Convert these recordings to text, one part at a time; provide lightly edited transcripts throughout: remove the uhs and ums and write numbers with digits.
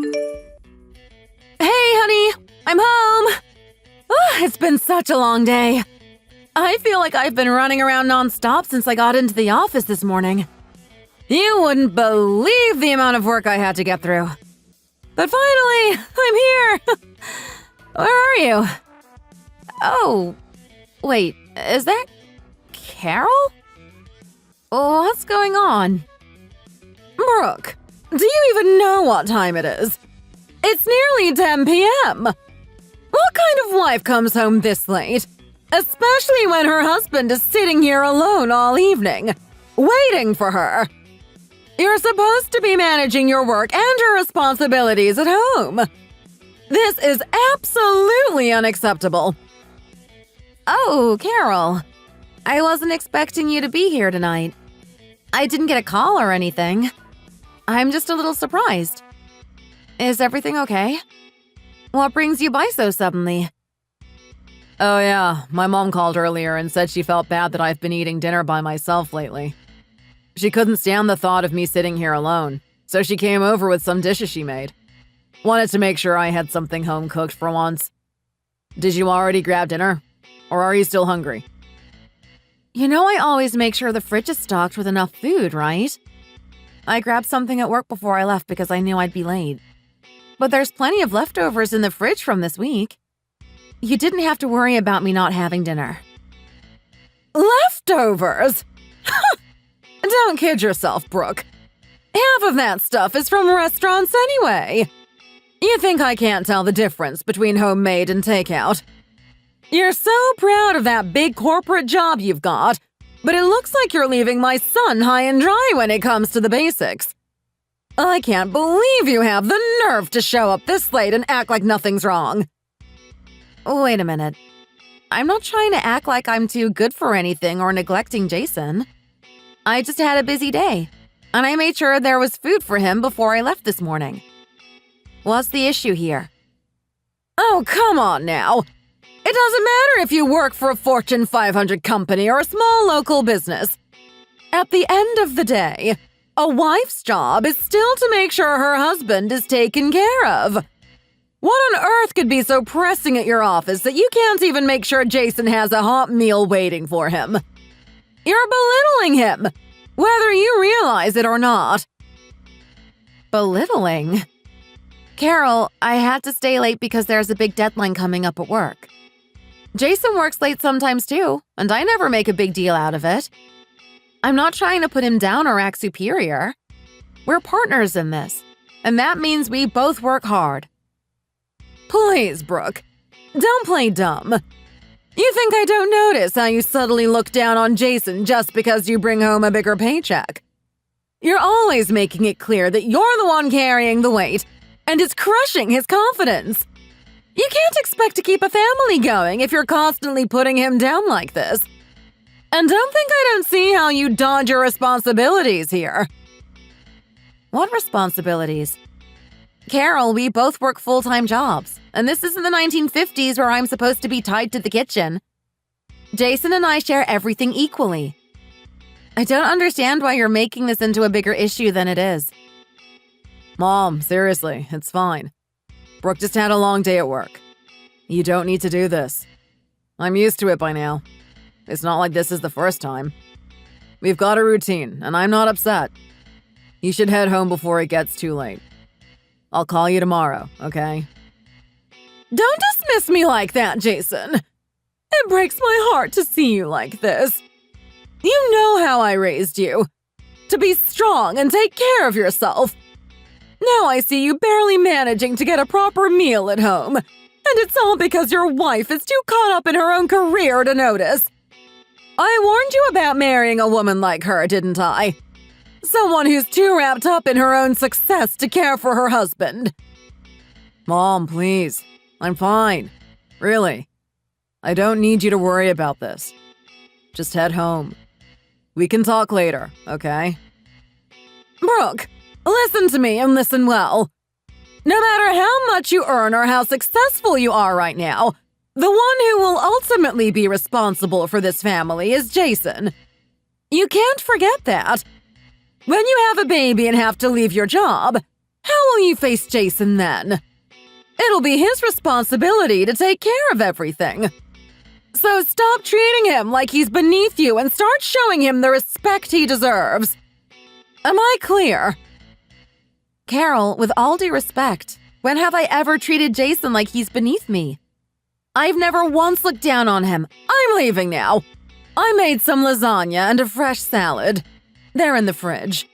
Hey, honey! I'm home! It's been such a long day. I feel like I've been running around nonstop since I got into the office this morning. You wouldn't believe the amount of work I had to get through. But finally, I'm here! Where are you? Oh, wait, is that Carol? What's going on? Brooke, do you even know what time it is? It's nearly 10 p.m. What kind of wife comes home this late? Especially when her husband is sitting here alone all evening, waiting for her. You're supposed to be managing your work and your responsibilities at home. This is absolutely unacceptable. Oh, Carol. I wasn't expecting you to be here tonight. I didn't get a call or anything. I'm just a little surprised. Is everything okay? What brings you by so suddenly? Oh yeah, my mom called earlier and said she felt bad that I've been eating dinner by myself lately. She couldn't stand the thought of me sitting here alone, so she came over with some dishes she made. Wanted to make sure I had something home cooked for once. Did you already grab dinner? Or are you still hungry? You know I always make sure the fridge is stocked with enough food, right? I grabbed something at work before I left because I knew I'd be late. But there's plenty of leftovers in the fridge from this week. You didn't have to worry about me not having dinner. Leftovers? Don't kid yourself, Brooke. Half of that stuff is from restaurants anyway. You think I can't tell the difference between homemade and takeout? You're so proud of that big corporate job you've got, but it looks like you're leaving my son high and dry when it comes to the basics. I can't believe you have the nerve to show up this late and act like nothing's wrong. Wait a minute. I'm not trying to act like I'm too good for anything or neglecting Jason. I just had a busy day, and I made sure there was food for him before I left this morning. What's the issue here? Oh, come on now. It doesn't matter if you work for a Fortune 500 company or a small local business. At the end of the day, a wife's job is still to make sure her husband is taken care of. What on earth could be so pressing at your office that you can't even make sure Jason has a hot meal waiting for him? You're belittling him, whether you realize it or not. Belittling? Carol, I had to stay late because there's a big deadline coming up at work. Jason works late sometimes too, and I never make a big deal out of it. I'm not trying to put him down or act superior. We're partners in this, and that means we both work hard. Please, Brooke, don't play dumb. You think I don't notice how you subtly look down on Jason just because you bring home a bigger paycheck? You're always making it clear that you're the one carrying the weight, and it's crushing his confidence. You can't expect to keep a family going if you're constantly putting him down like this. And don't think I don't see how you dodge your responsibilities here. What responsibilities? Carol, we both work full-time jobs, and this isn't the 1950s where I'm supposed to be tied to the kitchen. Jason and I share everything equally. I don't understand why you're making this into a bigger issue than it is. Mom, seriously, it's fine. Brooke just had a long day at work. You don't need to do this. I'm used to it by now. It's not like this is the first time. We've got a routine, and I'm not upset. You should head home before it gets too late. I'll call you tomorrow, okay? Don't dismiss me like that, Jason. It breaks my heart to see you like this. You know how I raised you. To be strong and take care of yourself. Now I see you barely managing to get a proper meal at home. And it's all because your wife is too caught up in her own career to notice. I warned you about marrying a woman like her, didn't I? Someone who's too wrapped up in her own success to care for her husband. Mom, please. I'm fine. Really. I don't need you to worry about this. Just head home. We can talk later, okay? Brooke, listen to me and listen well. No matter how much you earn or how successful you are right now, the one who will ultimately be responsible for this family is Jason. You can't forget that. When you have a baby and have to leave your job, How will you face Jason then? It'll be his responsibility to take care of everything. So stop treating him like he's beneath you and start showing him the respect he deserves. Am I clear? Carol, with all due respect, when have I ever treated Jason like he's beneath me? I've never once looked down on him. I'm leaving now. I made some lasagna and a fresh salad. They're in the fridge.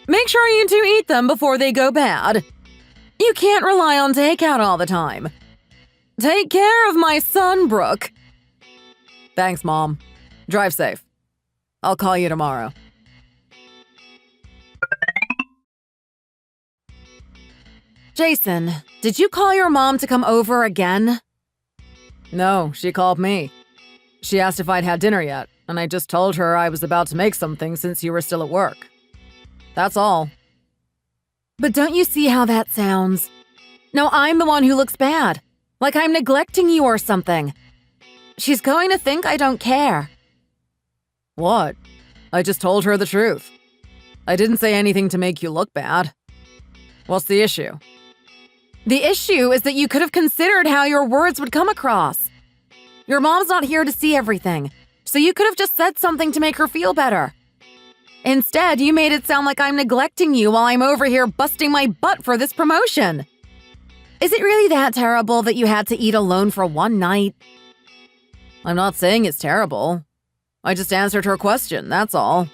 Make sure you two eat them before they go bad. You can't rely on takeout all the time. Take care of my son, Brooke. Thanks, Mom. Drive safe. I'll call you tomorrow. Jason, did you call your mom to come over again? No, she called me. She asked if I'd had dinner yet, and I just told her I was about to make something since you were still at work. That's all. But don't you see how that sounds? Now I'm the one who looks bad, like I'm neglecting you or something. She's going to think I don't care. What? I just told her the truth. I didn't say anything to make you look bad. What's the issue? The issue is that you could have considered how your words would come across. Your mom's not here to see everything, so you could have just said something to make her feel better. Instead, you made it sound like I'm neglecting you while I'm over here busting my butt for this promotion. Is it really that terrible that you had to eat alone for one night? I'm not saying it's terrible. I just answered her question, that's all.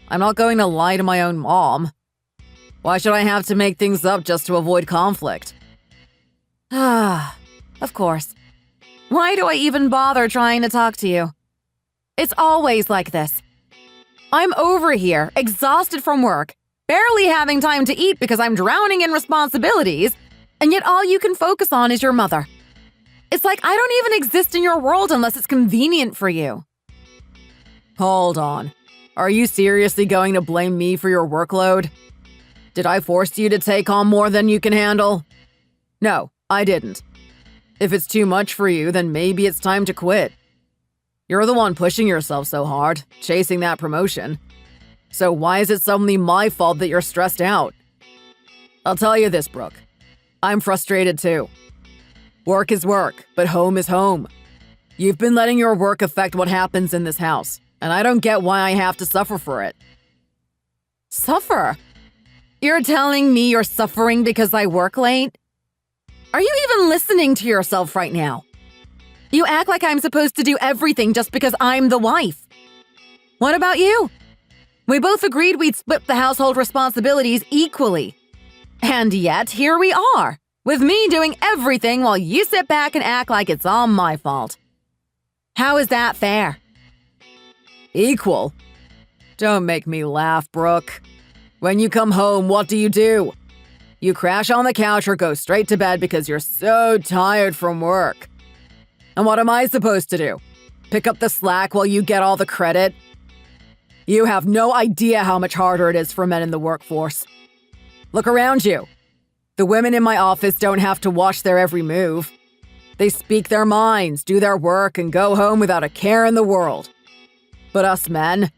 I'm not going to lie to my own mom. Why should I have to make things up just to avoid conflict? Ah, of course. Why do I even bother trying to talk to you? It's always like this. I'm over here, exhausted from work, barely having time to eat because I'm drowning in responsibilities, and yet all you can focus on is your mother. It's like I don't even exist in your world unless it's convenient for you. Hold on. Are you seriously going to blame me for your workload? Did I force you to take on more than you can handle? No, I didn't. If it's too much for you, then maybe it's time to quit. You're the one pushing yourself so hard, chasing that promotion. So why is it suddenly my fault that you're stressed out? I'll tell you this, Brooke. I'm frustrated too. Work is work, but home is home. You've been letting your work affect what happens in this house, and I don't get why I have to suffer for it. Suffer? You're telling me you're suffering because I work late? Are you even listening to yourself right now? You act like I'm supposed to do everything just because I'm the wife. What about you? We both agreed we'd split the household responsibilities equally. And yet, here we are, with me doing everything while you sit back and act like it's all my fault. How is that fair? Equal? Don't make me laugh, Brooke. When you come home, what do? You crash on the couch or go straight to bed because you're so tired from work. And what am I supposed to do? Pick up the slack while you get all the credit? You have no idea how much harder it is for men in the workforce. Look around you. The women in my office don't have to watch their every move. They speak their minds, do their work, and go home without a care in the world. But us men,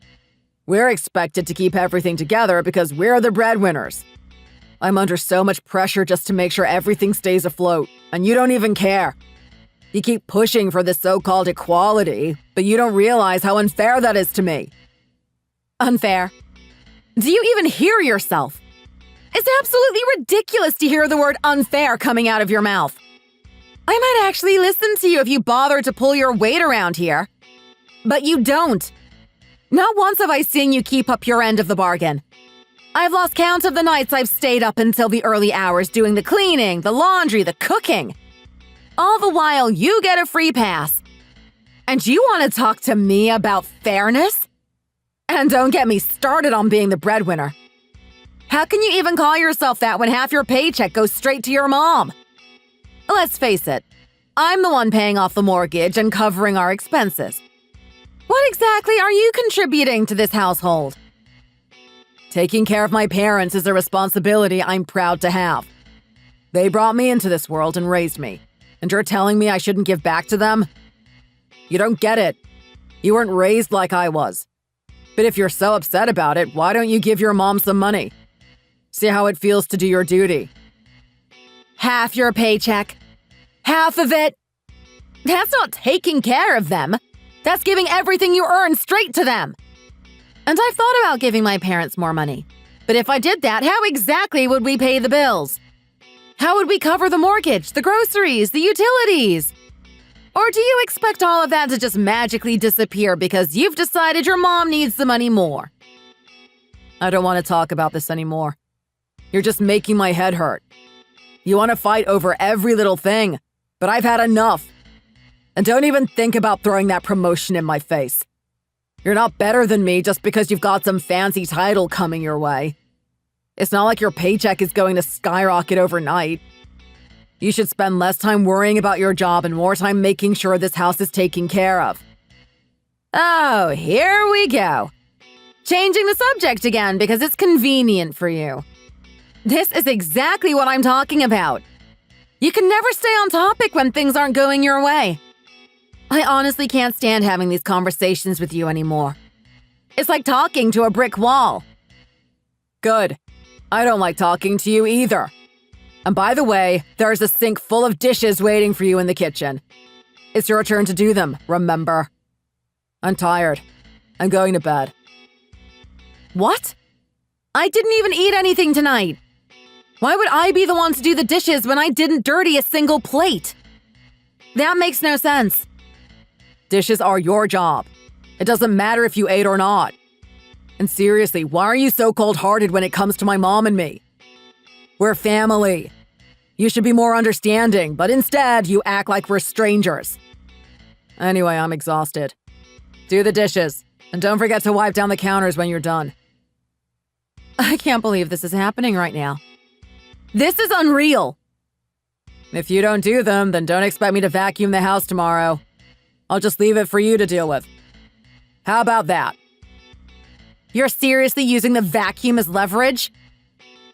we're expected to keep everything together because we're the breadwinners. I'm under so much pressure just to make sure everything stays afloat, and you don't even care. You keep pushing for this so-called equality, but you don't realize how unfair that is to me. Unfair? Do you even hear yourself? It's absolutely ridiculous to hear the word unfair coming out of your mouth. I might actually listen to you if you bother to pull your weight around here. But you don't. Not once have I seen you keep up your end of the bargain. I've lost count of the nights I've stayed up until the early hours doing the cleaning, the laundry, the cooking. All the while you get a free pass. And you want to talk to me about fairness? And don't get me started on being the breadwinner. How can you even call yourself that when half your paycheck goes straight to your mom? Let's face it, I'm the one paying off the mortgage and covering our expenses. What exactly are you contributing to this household? Taking care of my parents is a responsibility I'm proud to have. They brought me into this world and raised me, and you're telling me I shouldn't give back to them? You don't get it. You weren't raised like I was. But if you're so upset about it, why don't you give your mom some money? See how it feels to do your duty. Half your paycheck. Half of it. That's not taking care of them. That's giving everything you earn straight to them. And I've thought about giving my parents more money. But if I did that, how exactly would we pay the bills? How would we cover the mortgage, the groceries, the utilities? Or do you expect all of that to just magically disappear because you've decided your mom needs the money more? I don't want to talk about this anymore. You're just making my head hurt. You want to fight over every little thing, but I've had enough. And don't even think about throwing that promotion in my face. You're not better than me just because you've got some fancy title coming your way. It's not like your paycheck is going to skyrocket overnight. You should spend less time worrying about your job and more time making sure this house is taken care of. Oh, here we go. Changing the subject again because it's convenient for you. This is exactly what I'm talking about. You can never stay on topic when things aren't going your way. I honestly can't stand having these conversations with you anymore. It's like talking to a brick wall. Good. I don't like talking to you either. And by the way, there's a sink full of dishes waiting for you in the kitchen. It's your turn to do them, remember? I'm tired. I'm going to bed. What? I didn't even eat anything tonight. Why would I be the one to do the dishes when I didn't dirty a single plate? That makes no sense. Dishes are your job. It doesn't matter if you ate or not. And seriously, why are you so cold-hearted when it comes to my mom and me? We're family. You should be more understanding, but instead, you act like we're strangers. Anyway, I'm exhausted. Do the dishes, and don't forget to wipe down the counters when you're done. I can't believe this is happening right now. This is unreal. If you don't do them, then don't expect me to vacuum the house tomorrow. I'll just leave it for you to deal with. How about that? You're seriously using the vacuum as leverage?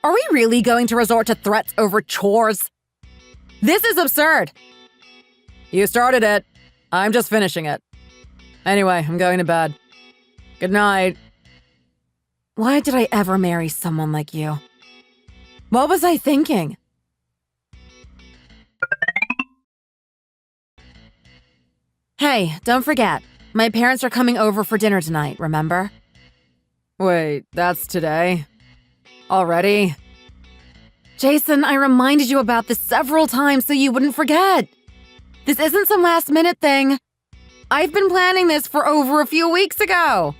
Are we really going to resort to threats over chores? This is absurd. You started it. I'm just finishing it. Anyway, I'm going to bed. Good night. Why did I ever marry someone like you? What was I thinking? Hey, don't forget. My parents are coming over for dinner tonight, remember? Wait, that's today? Already? Jason, I reminded you about this several times so you wouldn't forget. This isn't some last-minute thing. I've been planning this for over a few weeks ago.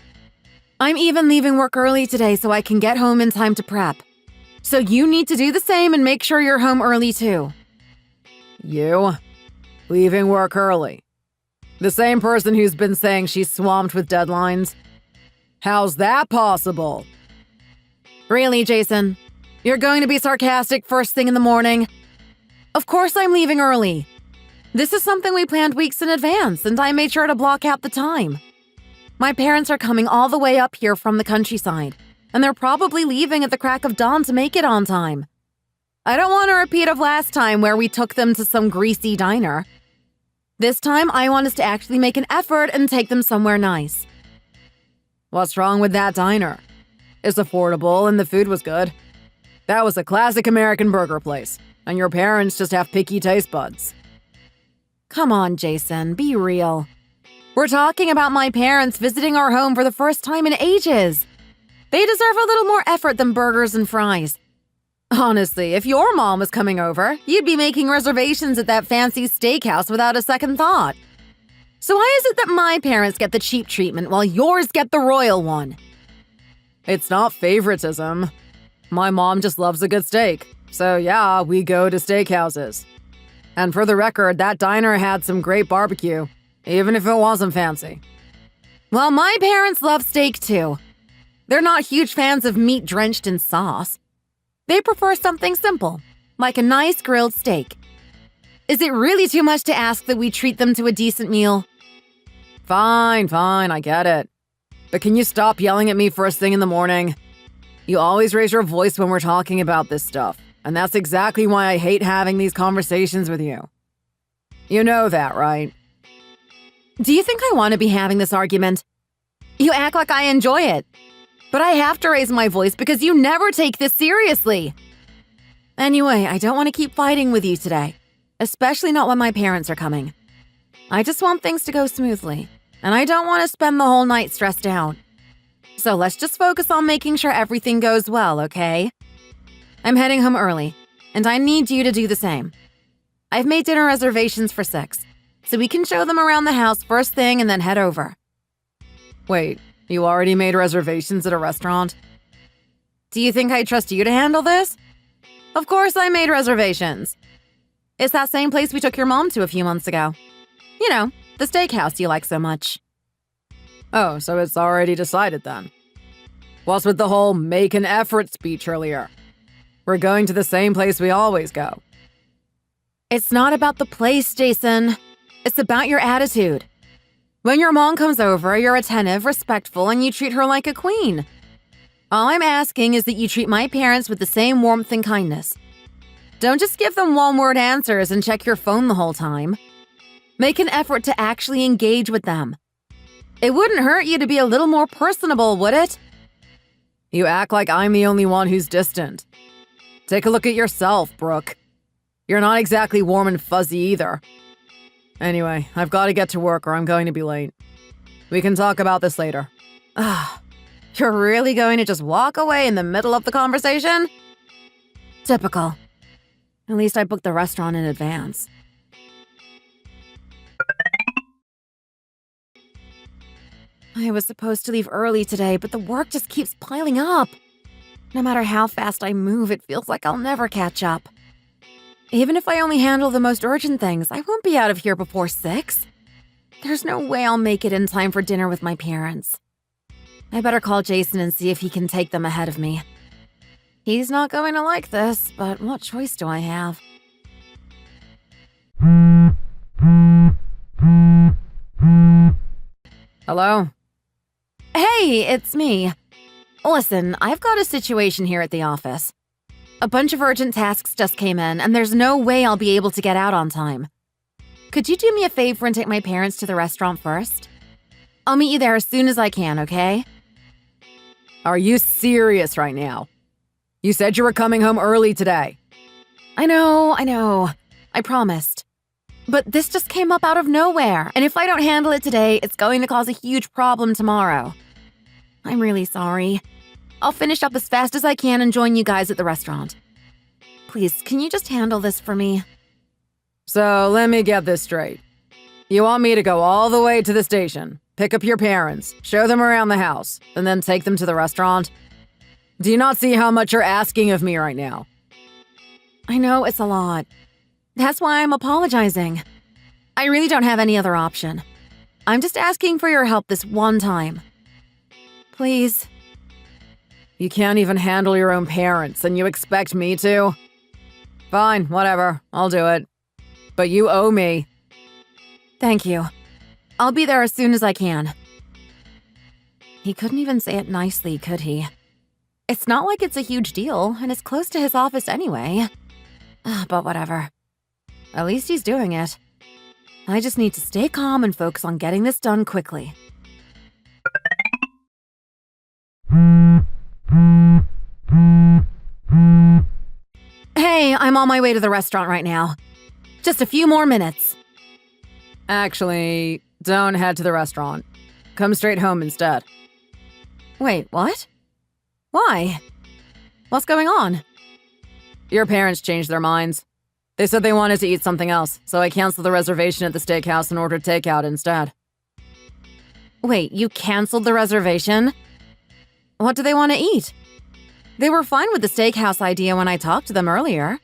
I'm even leaving work early today so I can get home in time to prep. So you need to do the same and make sure you're home early too. You? Leaving work early? The same person who's been saying she's swamped with deadlines? How's that possible? Really, Jason? You're going to be sarcastic first thing in the morning? Of course I'm leaving early. This is something we planned weeks in advance, and I made sure to block out the time. My parents are coming all the way up here from the countryside, and they're probably leaving at the crack of dawn to make it on time. I don't want a repeat of last time where we took them to some greasy diner. This time, I want us to actually make an effort and take them somewhere nice. What's wrong with that diner? It's affordable and the food was good. That was a classic American burger place, and your parents just have picky taste buds. Come on, Jason, be real. We're talking about my parents visiting our home for the first time in ages. They deserve a little more effort than burgers and fries. Honestly, if your mom was coming over, you'd be making reservations at that fancy steakhouse without a second thought. So why is it that my parents get the cheap treatment while yours get the royal one? It's not favoritism. My mom just loves a good steak. So yeah, we go to steakhouses. And for the record, that diner had some great barbecue, even if it wasn't fancy. Well, my parents love steak too. They're not huge fans of meat drenched in sauce. They prefer something simple, like a nice grilled steak. Is it really too much to ask that we treat them to a decent meal? Fine, I get it. But can you stop yelling at me first thing in the morning? You always raise your voice when we're talking about this stuff, and that's exactly why I hate having these conversations with you. You know that, right? Do you think I want to be having this argument? You act like I enjoy it. But I have to raise my voice because you never take this seriously. Anyway, I don't want to keep fighting with you today, especially not when my parents are coming. I just want things to go smoothly, and I don't want to spend the whole night stressed out. So let's just focus on making sure everything goes well, okay? I'm heading home early, and I need you to do the same. I've made dinner reservations for 6, so we can show them around the house first thing and then head over. Wait, you already made reservations at a restaurant? Do you think I trust you to handle this? Of course I made reservations. It's that same place we took your mom to a few months ago. You know, the steakhouse you like so much. Oh, so it's already decided then. What's with the whole make an effort speech earlier? We're going to the same place we always go. It's not about the place, Jason. It's about your attitude. When your mom comes over, you're attentive, respectful, and you treat her like a queen. All I'm asking is that you treat my parents with the same warmth and kindness. Don't just give them one-word answers and check your phone the whole time. Make an effort to actually engage with them. It wouldn't hurt you to be a little more personable, would it? You act like I'm the only one who's distant. Take a look at yourself, Brooke. You're not exactly warm and fuzzy either. Anyway, I've got to get to work or I'm going to be late. We can talk about this later. You're really going to just walk away in the middle of the conversation? Typical. At least I booked the restaurant in advance. I was supposed to leave early today, but the work just keeps piling up. No matter how fast I move, it feels like I'll never catch up. Even if I only handle the most urgent things, I won't be out of here before 6. There's no way I'll make it in time for dinner with my parents. I better call Jason and see if he can take them ahead of me. He's not going to like this, but what choice do I have? Hello? Hey, it's me. Listen, I've got a situation here at the office. A bunch of urgent tasks just came in, and there's no way I'll be able to get out on time. Could you do me a favor and take my parents to the restaurant first? I'll meet you there as soon as I can, okay? Are you serious right now? You said you were coming home early today. I know. I promised. But this just came up out of nowhere, and if I don't handle it today, it's going to cause a huge problem tomorrow. I'm really sorry. I'll finish up as fast as I can and join you guys at the restaurant. Please, can you just handle this for me? So let me get this straight. You want me to go all the way to the station, pick up your parents, show them around the house, and then take them to the restaurant? Do you not see how much you're asking of me right now? I know it's a lot. That's why I'm apologizing. I really don't have any other option. I'm just asking for your help this one time. Please. You can't even handle your own parents, and you expect me to? Fine, whatever. I'll do it. But you owe me. Thank you. I'll be there as soon as I can. He couldn't even say it nicely, could he? It's not like it's a huge deal, and it's close to his office anyway. But whatever. At least he's doing it. I just need to stay calm and focus on getting this done quickly. Hey, I'm on my way to the restaurant right now. Just a few more minutes. Actually, don't head to the restaurant. Come straight home instead. Wait, what? Why? What's going on? Your parents changed their minds. They said they wanted to eat something else, so I canceled the reservation at the steakhouse and ordered takeout instead. Wait, you canceled the reservation? What do they want to eat? They were fine with the steakhouse idea when I talked to them earlier.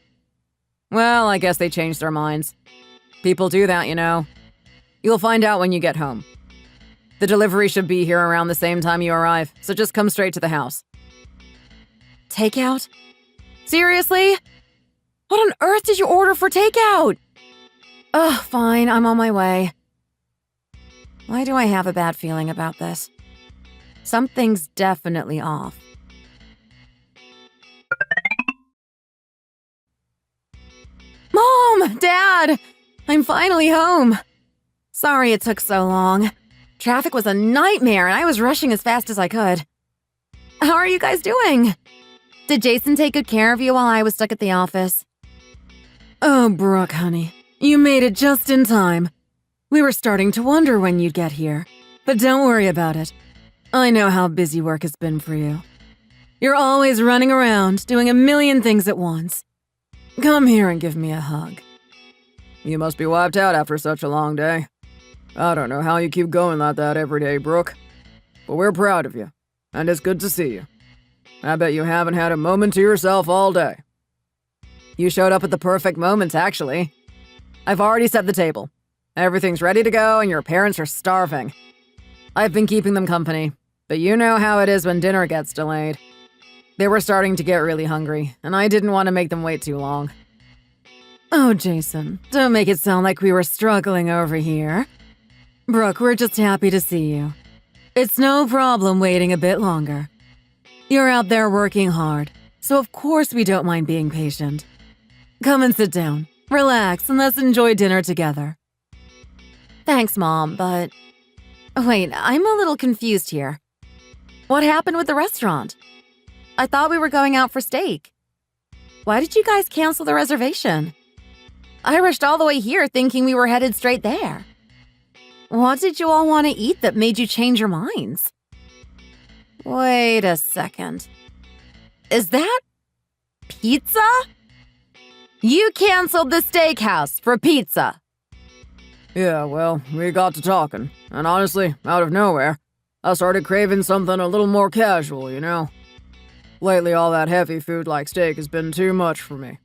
Well, I guess they changed their minds. People do that, you know. You'll find out when you get home. The delivery should be here around the same time you arrive, so just come straight to the house. Takeout? Seriously? What on earth did you order for takeout? Ugh, fine, I'm on my way. Why do I have a bad feeling about this? Something's definitely off. Mom! Dad! I'm finally home! Sorry it took so long. Traffic was a nightmare and I was rushing as fast as I could. How are you guys doing? Did Jason take good care of you while I was stuck at the office? Oh, Brooke, honey. You made it just in time. We were starting to wonder when you'd get here. But don't worry about it. I know how busy work has been for you. You're always running around, doing a million things at once. Come here and give me a hug. You must be wiped out after such a long day. I don't know how you keep going like that every day, Brooke. But we're proud of you, and it's good to see you. I bet you haven't had a moment to yourself all day. You showed up at the perfect moment, actually. I've already set the table. Everything's ready to go, and your parents are starving. I've been keeping them company, but you know how it is when dinner gets delayed. They were starting to get really hungry, and I didn't want to make them wait too long. Oh, Jason, don't make it sound like we were struggling over here. Brooke, we're just happy to see you. It's no problem waiting a bit longer. You're out there working hard, so of course we don't mind being patient. Come and sit down, relax, and let's enjoy dinner together. Thanks, Mom, but... Wait, I'm a little confused here. What happened with the restaurant? I thought we were going out for steak. Why did you guys cancel the reservation? I rushed all the way here thinking we were headed straight there. What did you all want to eat that made you change your minds? Wait a second. Is that pizza? You canceled the steakhouse for pizza. Yeah, well, we got to talking, and honestly, out of nowhere, I started craving something a little more casual, you know? Lately, all that heavy food like steak has been too much for me.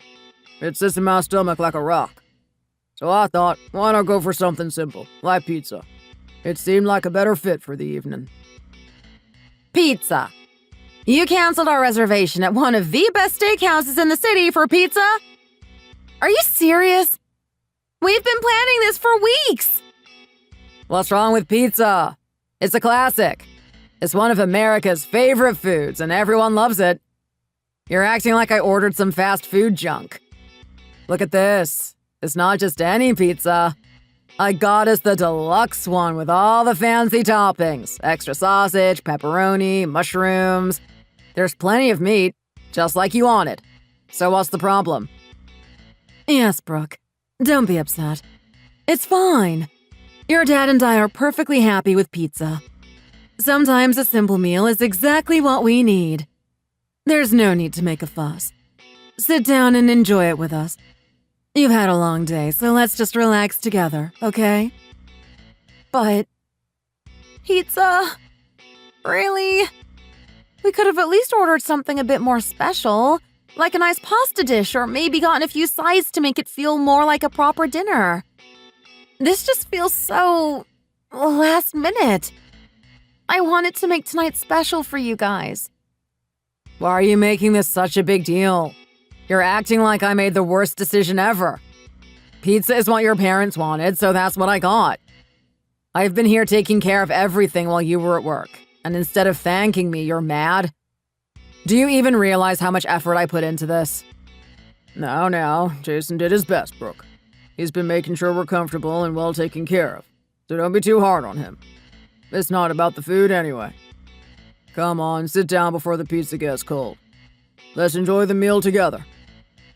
It sits in my stomach like a rock. So I thought, why not go for something simple, like pizza? It seemed like a better fit for the evening. Pizza. You canceled our reservation at one of the best steakhouses in the city for pizza? Are you serious? We've been planning this for weeks. What's wrong with pizza? It's a classic. It's one of America's favorite foods, and everyone loves it. You're acting like I ordered some fast food junk. Look at this. It's not just any pizza. I got us the deluxe one with all the fancy toppings. Extra sausage, pepperoni, mushrooms. There's plenty of meat, just like you wanted. So what's the problem? Yes, Brooke. Don't be upset. It's fine. Your dad and I are perfectly happy with pizza. Sometimes a simple meal is exactly what we need. There's no need to make a fuss. Sit down and enjoy it with us. You've had a long day, so let's just relax together, okay? But... pizza? Really? We could have at least ordered something a bit more special, like a nice pasta dish or maybe gotten a few sides to make it feel more like a proper dinner. This just feels so... last minute. I wanted to make tonight special for you guys. Why are you making this such a big deal? You're acting like I made the worst decision ever. Pizza is what your parents wanted, so that's what I got. I've been here taking care of everything while you were at work, and instead of thanking me, you're mad? Do you even realize how much effort I put into this? Now, Jason did his best, Brooke. He's been making sure we're comfortable and well taken care of, so don't be too hard on him. It's not about the food anyway. Come on, sit down before the pizza gets cold. Let's enjoy the meal together.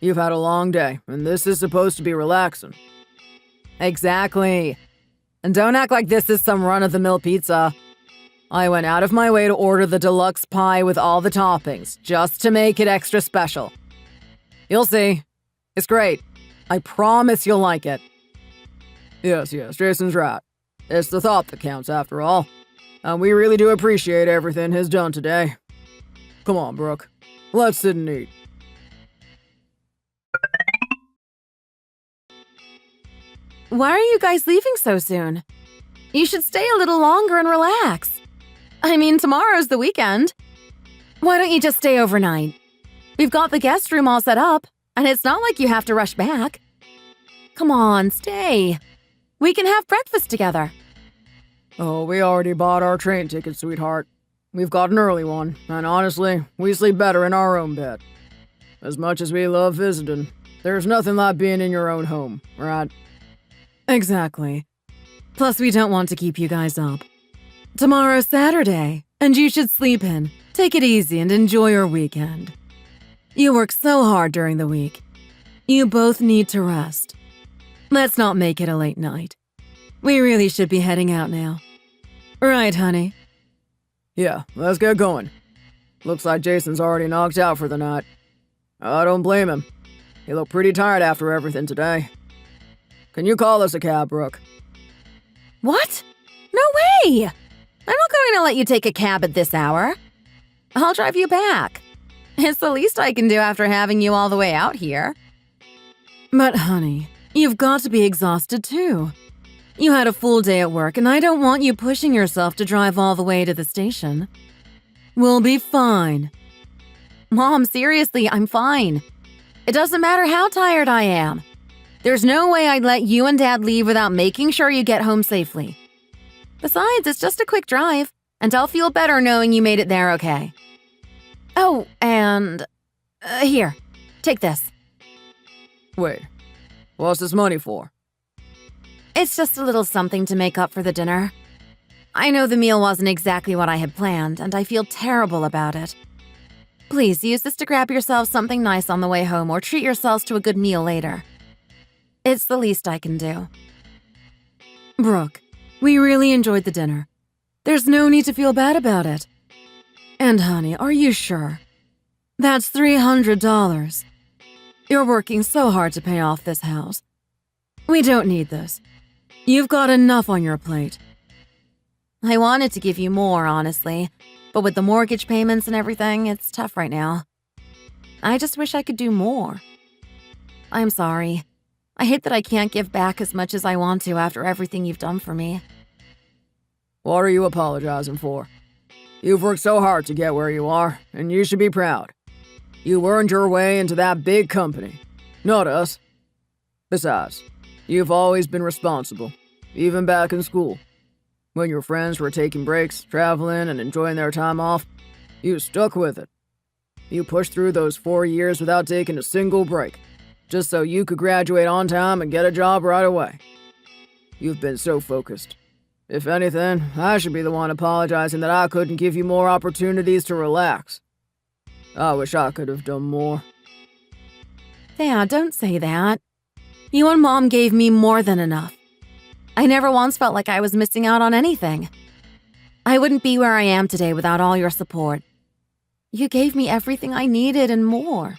You've had a long day, and this is supposed to be relaxing. Exactly. And don't act like this is some run-of-the-mill pizza. I went out of my way to order the deluxe pie with all the toppings, just to make it extra special. You'll see. It's great. I promise you'll like it. Yes, Jason's right. It's the thought that counts, after all. And we really do appreciate everything he's done today. Come on, Brooke. Let's sit and eat. Why are you guys leaving so soon? You should stay a little longer and relax. I mean, tomorrow's the weekend. Why don't you just stay overnight? We've got the guest room all set up, and it's not like you have to rush back. Come on, stay. We can have breakfast together. Oh, we already bought our train ticket, sweetheart. We've got an early one, and honestly, we sleep better in our own bed. As much as we love visiting, there's nothing like being in your own home, right? Exactly. Plus, we don't want to keep you guys up. Tomorrow's Saturday, and you should sleep in. Take it easy and enjoy your weekend. You work so hard during the week. You both need to rest. Let's not make it a late night. We really should be heading out now. Right, honey? Yeah, let's get going. Looks like Jason's already knocked out for the night. I don't blame him. He looked pretty tired after everything today. Can you call us a cab, Brooke? What? No way! I'm not going to let you take a cab at this hour. I'll drive you back. It's the least I can do after having you all the way out here. But honey, you've got to be exhausted too. You had a full day at work, and I don't want you pushing yourself to drive all the way to the station. We'll be fine. Mom, seriously, I'm fine. It doesn't matter how tired I am. There's no way I'd let you and Dad leave without making sure you get home safely. Besides, it's just a quick drive, and I'll feel better knowing you made it there okay. Oh, and… here, take this. Wait, what's this money for? It's just a little something to make up for the dinner. I know the meal wasn't exactly what I had planned, and I feel terrible about it. Please use this to grab yourselves something nice on the way home or treat yourselves to a good meal later. It's the least I can do. Brooke, we really enjoyed the dinner. There's no need to feel bad about it. And honey, are you sure? That's $300. You're working so hard to pay off this house. We don't need this. You've got enough on your plate. I wanted to give you more, honestly, but with the mortgage payments and everything, it's tough right now. I just wish I could do more. I'm sorry. I hate that I can't give back as much as I want to after everything you've done for me. What are you apologizing for? You've worked so hard to get where you are, and you should be proud. You earned your way into that big company, not us. Besides, you've always been responsible, even back in school. When your friends were taking breaks, traveling, and enjoying their time off, you stuck with it. You pushed through those 4 years without taking a single break, just so you could graduate on time and get a job right away. You've been so focused. If anything, I should be the one apologizing that I couldn't give you more opportunities to relax. I wish I could have done more. Dad, don't say that. You and Mom gave me more than enough. I never once felt like I was missing out on anything. I wouldn't be where I am today without all your support. You gave me everything I needed and more.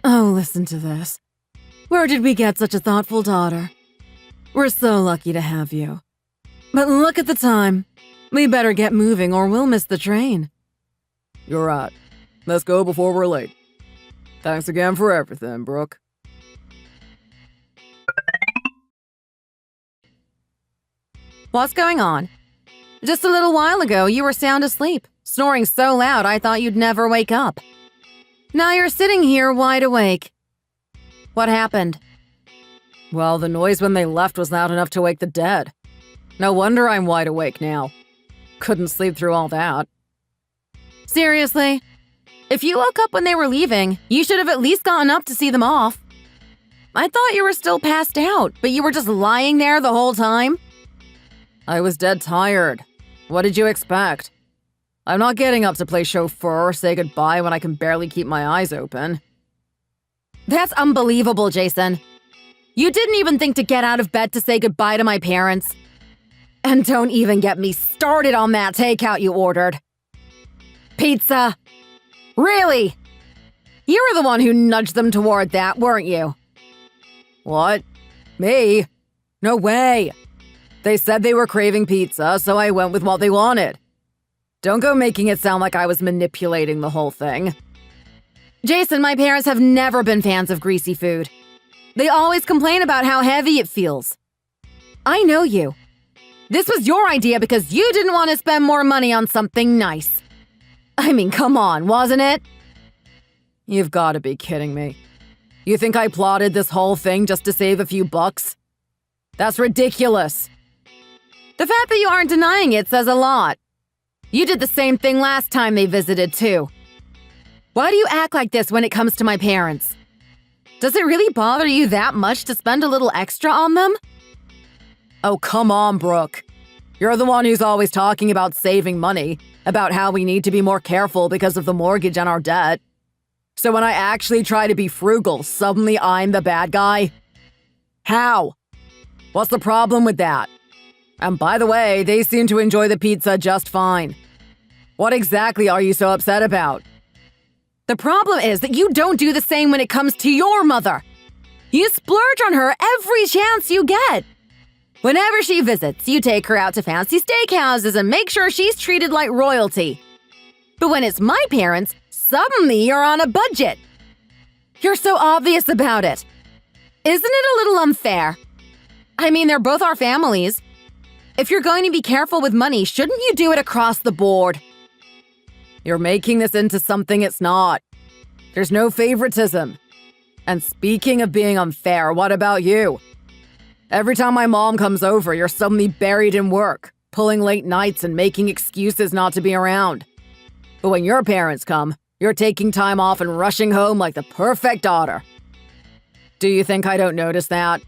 Oh, listen to this. Where did we get such a thoughtful daughter? We're so lucky to have you. But look at the time. We better get moving or we'll miss the train. You're right. Let's go before we're late. Thanks again for everything, Brooke. What's going on? Just a little while ago, you were sound asleep, snoring so loud I thought you'd never wake up. Now you're sitting here wide awake. What happened? Well, the noise when they left was loud enough to wake the dead. No wonder I'm wide awake now. Couldn't sleep through all that. Seriously? If you woke up when they were leaving, you should have at least gotten up to see them off. I thought you were still passed out, but you were just lying there the whole time? I was dead tired. What did you expect? I'm not getting up to play chauffeur or say goodbye when I can barely keep my eyes open. That's unbelievable, Jason. You didn't even think to get out of bed to say goodbye to my parents. And don't even get me started on that takeout you ordered. Pizza. Really? You were the one who nudged them toward that, weren't you? What? Me? No way. They said they were craving pizza, so I went with what they wanted. Don't go making it sound like I was manipulating the whole thing. Jason, my parents have never been fans of greasy food. They always complain about how heavy it feels. I know you. This was your idea because you didn't want to spend more money on something nice. I mean, come on, wasn't it? You've got to be kidding me. You think I plotted this whole thing just to save a few bucks? That's ridiculous. The fact that you aren't denying it says a lot. You did the same thing last time they visited, too. Why do you act like this when it comes to my parents? Does it really bother you that much to spend a little extra on them? Oh, come on, Brooke. You're the one who's always talking about saving money. about how we need to be more careful because of the mortgage and our debt. So when I actually try to be frugal, suddenly I'm the bad guy? How? What's the problem with that? And by the way, they seem to enjoy the pizza just fine. What exactly are you so upset about? The problem is that you don't do the same when it comes to your mother. You splurge on her every chance you get. Whenever she visits, you take her out to fancy steakhouses and make sure she's treated like royalty. But when it's my parents, suddenly you're on a budget. You're so obvious about it. Isn't it a little unfair? I mean, they're both our families. If you're going to be careful with money, shouldn't you do it across the board? You're making this into something it's not. There's no favoritism. And speaking of being unfair, what about you? Every time my mom comes over, you're suddenly buried in work, pulling late nights and making excuses not to be around. But when your parents come, you're taking time off and rushing home like the perfect daughter. Do you think I don't notice that?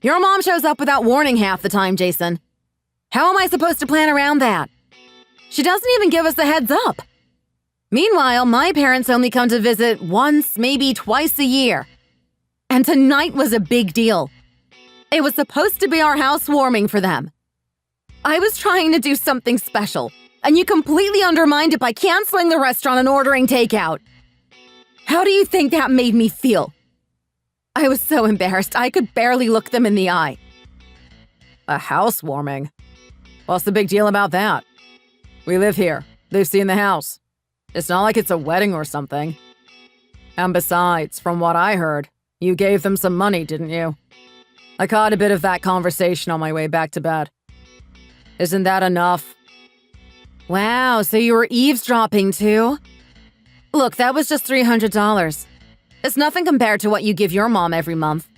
Your mom shows up without warning half the time, Jason. How am I supposed to plan around that? She doesn't even give us a heads up. Meanwhile, my parents only come to visit once, maybe twice a year. And tonight was a big deal. It was supposed to be our housewarming for them. I was trying to do something special, and you completely undermined it by canceling the restaurant and ordering takeout. How do you think that made me feel? I was so embarrassed I could barely look them in the eye. A housewarming? What's the big deal about that? We live here. They've seen the house. It's not like it's a wedding or something. And besides, from what I heard, you gave them some money, didn't you? I caught a bit of that conversation on my way back to bed. Isn't that enough? Wow, so you were eavesdropping too? Look, that was just $300. It's nothing compared to what you give your mom every month.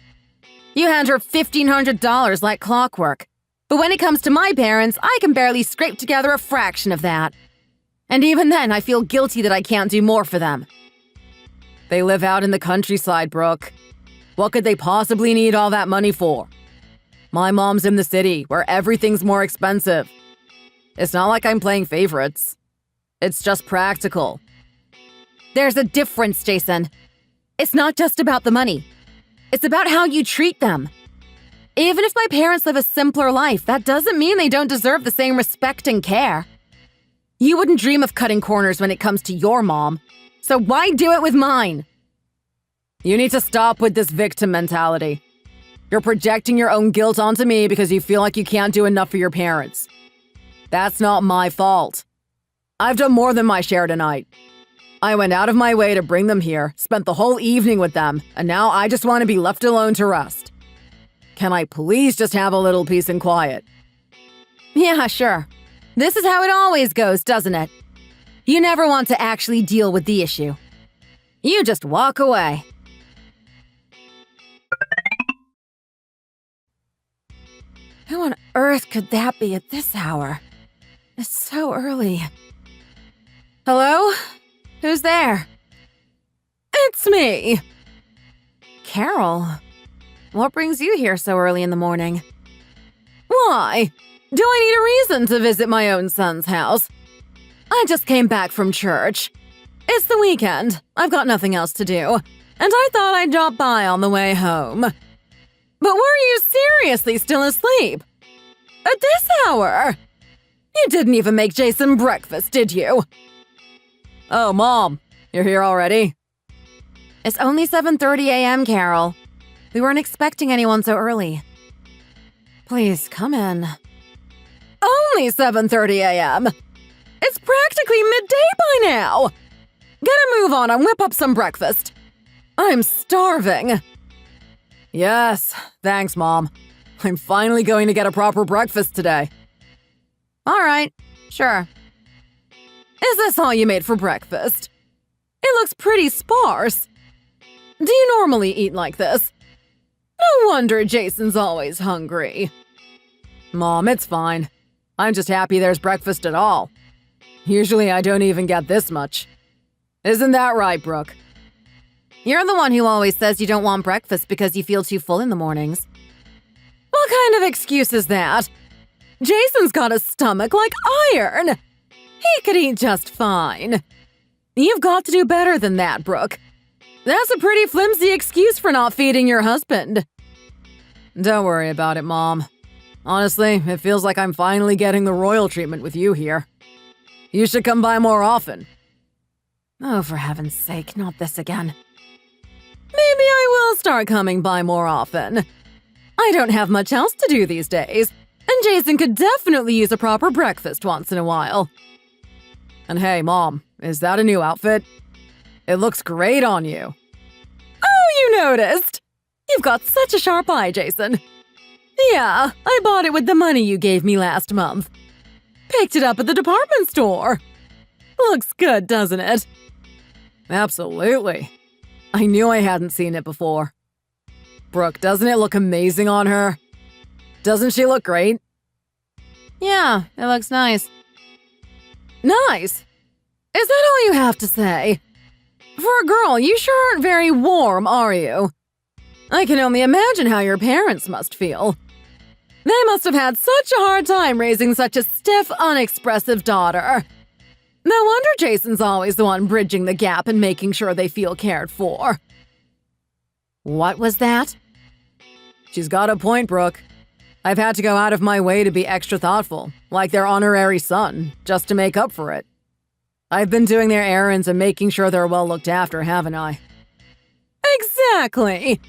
You hand her $1,500 like clockwork. But when it comes to my parents, I can barely scrape together a fraction of that. And even then, I feel guilty that I can't do more for them. They live out in the countryside, Brooke. What could they possibly need all that money for? My mom's in the city, where everything's more expensive. It's not like I'm playing favorites. It's just practical. There's a difference, Jason. It's not just about the money. It's about how you treat them. Even if my parents live a simpler life, that doesn't mean they don't deserve the same respect and care. You wouldn't dream of cutting corners when it comes to your mom. So why do it with mine? You need to stop with this victim mentality. You're projecting your own guilt onto me because you feel like you can't do enough for your parents. That's not my fault. I've done more than my share tonight. I went out of my way to bring them here, spent the whole evening with them, and now I just want to be left alone to rest. Can I please just have a little peace and quiet? Yeah, sure. This is how it always goes, doesn't it? You never want to actually deal with the issue. You just walk away. Who on earth could that be at this hour? It's so early. Hello? Who's there? It's me. Carol, what brings you here so early in the morning? Why? Do I need a reason to visit my own son's house? I just came back from church. It's the weekend. I've got nothing else to do. And I thought I'd drop by on the way home. But were you seriously still asleep? At this hour? You didn't even make Jason breakfast, did you? Oh, Mom, you're here already? It's only 7:30 a.m., Carol. We weren't expecting anyone so early. Please, come in. Only 7:30 a.m.? It's practically midday by now! Get a move on and whip up some breakfast. I'm starving. Yes, thanks, Mom. I'm finally going to get a proper breakfast today. All right, sure. Is this all you made for breakfast? It looks pretty sparse. Do you normally eat like this? No wonder Jason's always hungry. Mom, it's fine. I'm just happy there's breakfast at all. Usually I don't even get this much. Isn't that right, Brooke? You're the one who always says you don't want breakfast because you feel too full in the mornings. What kind of excuse is that? Jason's got a stomach like iron. He could eat just fine. You've got to do better than that, Brooke. That's a pretty flimsy excuse for not feeding your husband. Don't worry about it, Mom. Honestly, it feels like I'm finally getting the royal treatment with you here. You should come by more often. Oh, for heaven's sake, not this again. Maybe I will start coming by more often. I don't have much else to do these days, and Jason could definitely use a proper breakfast once in a while. And hey, Mom, is that a new outfit? It looks great on you. Oh, you noticed? You've got such a sharp eye, Jason. Yeah, I bought it with the money you gave me last month. Picked it up at the department store. Looks good, doesn't it? Absolutely. I knew I hadn't seen it before. Brooke, doesn't it look amazing on her? Doesn't she look great? Yeah, it looks nice. Nice? Is that all you have to say? For a girl, you sure aren't very warm, are you? I can only imagine how your parents must feel. They must have had such a hard time raising such a stiff, unexpressive daughter. No wonder Jason's always the one bridging the gap and making sure they feel cared for. What was that? She's got a point, Brooke. I've had to go out of my way to be extra thoughtful, like their honorary son, just to make up for it. I've been doing their errands and making sure they're well looked after, haven't I? Exactly!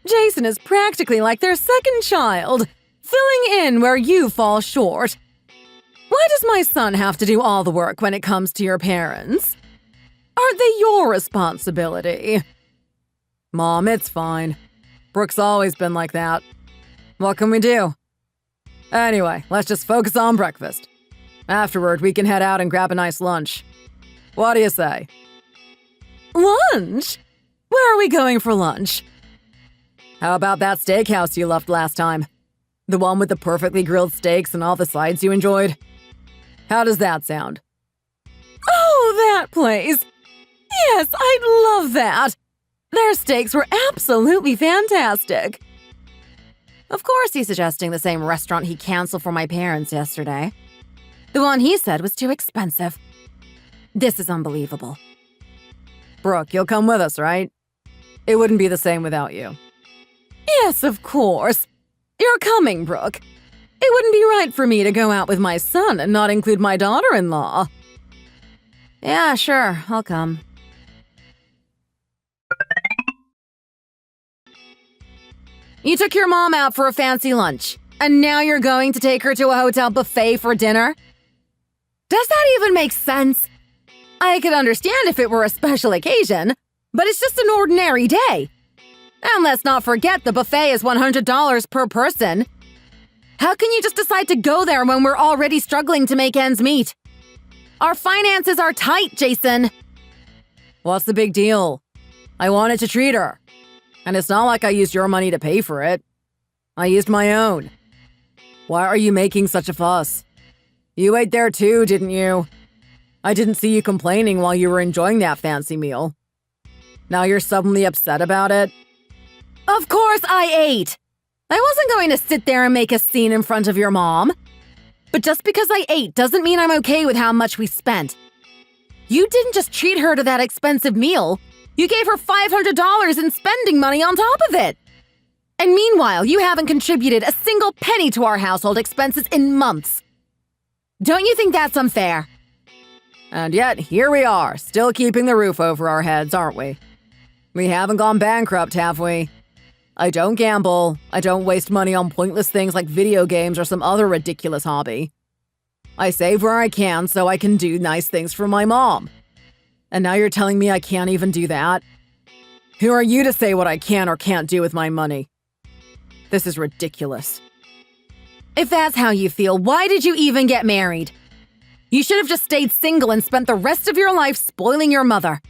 Jason is practically like their second child, filling in where you fall short. Why does my son have to do all the work when it comes to your parents? Aren't they your responsibility? Mom, it's fine. Brooke's always been like that. What can we do? Anyway, let's just focus on breakfast. Afterward, we can head out and grab a nice lunch. What do you say? Lunch? Where are we going for lunch? How about that steakhouse you loved last time? The one with the perfectly grilled steaks and all the sides you enjoyed? How does that sound? Oh, that place! Yes, I'd love that! Their steaks were absolutely fantastic. Of course he's suggesting the same restaurant he canceled for my parents yesterday. The one he said was too expensive. This is unbelievable. Brooke, you'll come with us, right? It wouldn't be the same without you. Yes, of course. You're coming, Brooke. It wouldn't be right for me to go out with my son and not include my daughter-in-law. Yeah, sure, I'll come. You took your mom out for a fancy lunch, and now you're going to take her to a hotel buffet for dinner? Does that even make sense? I could understand if it were a special occasion, but it's just an ordinary day. And let's not forget the buffet is $100 per person. How can you just decide to go there when we're already struggling to make ends meet? Our finances are tight, Jason. What's the big deal? I wanted to treat her. And it's not like I used your money to pay for it. I used my own. Why are you making such a fuss? You ate there too, didn't you? I didn't see you complaining while you were enjoying that fancy meal. Now you're suddenly upset about it? Of course I ate. I wasn't going to sit there and make a scene in front of your mom. But just because I ate doesn't mean I'm okay with how much we spent. You didn't just treat her to that expensive meal. You gave her $500 in spending money on top of it. And meanwhile, you haven't contributed a single penny to our household expenses in months. Don't you think that's unfair? And yet, here we are, still keeping the roof over our heads, aren't we? We haven't gone bankrupt, have we? I don't gamble. I don't waste money on pointless things like video games or some other ridiculous hobby. I save where I can so I can do nice things for my mom. And now you're telling me I can't even do that? Who are you to say what I can or can't do with my money? This is ridiculous. If that's how you feel, why did you even get married? You should have just stayed single and spent the rest of your life spoiling your mother.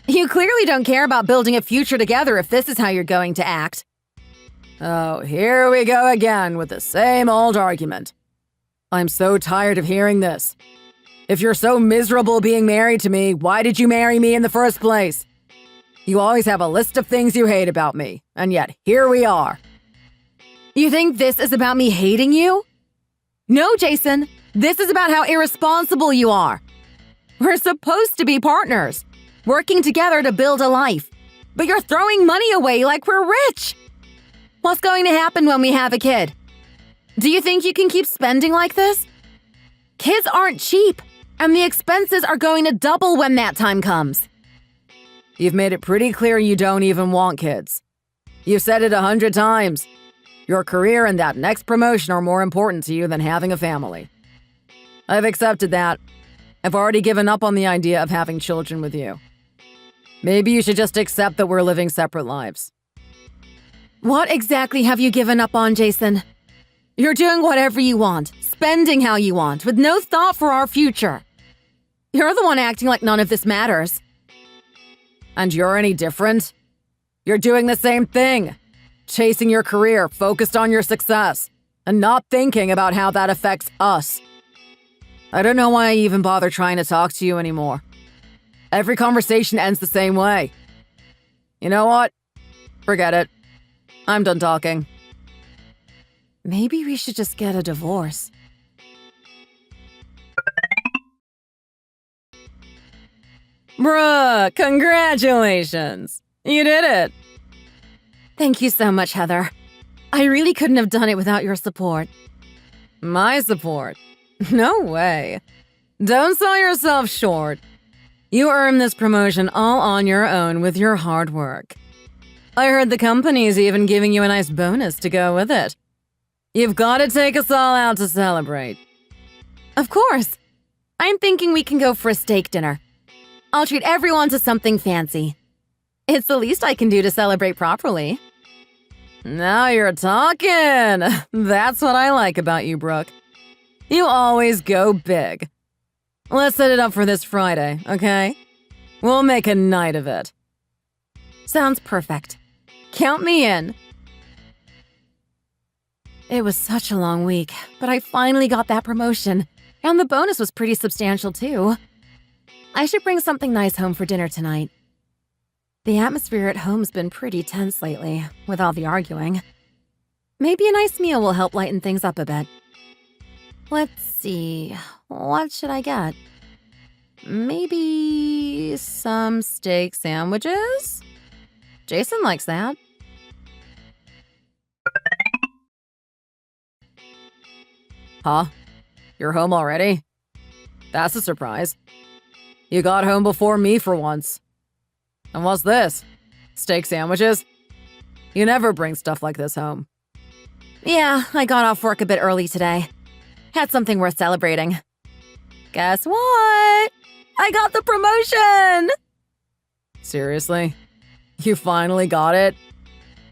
You clearly don't care about building a future together if this is how you're going to act. Oh, here we go again with the same old argument. I'm so tired of hearing this. If you're so miserable being married to me, why did you marry me in the first place? You always have a list of things you hate about me, and yet here we are. You think this is about me hating you? No, Jason. This is about how irresponsible you are. We're supposed to be partners, working together to build a life. But you're throwing money away like we're rich. What's going to happen when we have a kid? Do you think you can keep spending like this? Kids aren't cheap, and the expenses are going to double when that time comes. You've made it pretty clear you don't even want kids. You've said it 100 times. Your career and that next promotion are more important to you than having a family. I've accepted that. I've already given up on the idea of having children with you. Maybe you should just accept that we're living separate lives. What exactly have you given up on, Jason? You're doing whatever you want, spending how you want, with no thought for our future. You're the one acting like none of this matters. And you're any different? You're doing the same thing. Chasing your career, focused on your success, and not thinking about how that affects us. I don't know why I even bother trying to talk to you anymore. Every conversation ends the same way. You know what? Forget it. I'm done talking. Maybe we should just get a divorce. Brooke, congratulations! You did it! Thank you so much, Heather. I really couldn't have done it without your support. My support? No way. Don't sell yourself short. You earned this promotion all on your own with your hard work. I heard the company's even giving you a nice bonus to go with it. You've got to take us all out to celebrate. Of course. I'm thinking we can go for a steak dinner. I'll treat everyone to something fancy. It's the least I can do to celebrate properly. Now you're talking! That's what I like about you, Brooke. You always go big. Let's set it up for this Friday, okay? We'll make a night of it. Sounds perfect. Count me in. It was such a long week, but I finally got that promotion, and the bonus was pretty substantial too. I should bring something nice home for dinner tonight. The atmosphere at home's been pretty tense lately, with all the arguing. Maybe a nice meal will help lighten things up a bit. Let's see, what should I get? Maybe some steak sandwiches? Jason likes that. Huh? You're home already? That's a surprise. You got home before me for once. And what's this? Steak sandwiches? You never bring stuff like this home. Yeah, I got off work a bit early today. Had something worth celebrating. Guess what? I got the promotion! Seriously? You finally got it?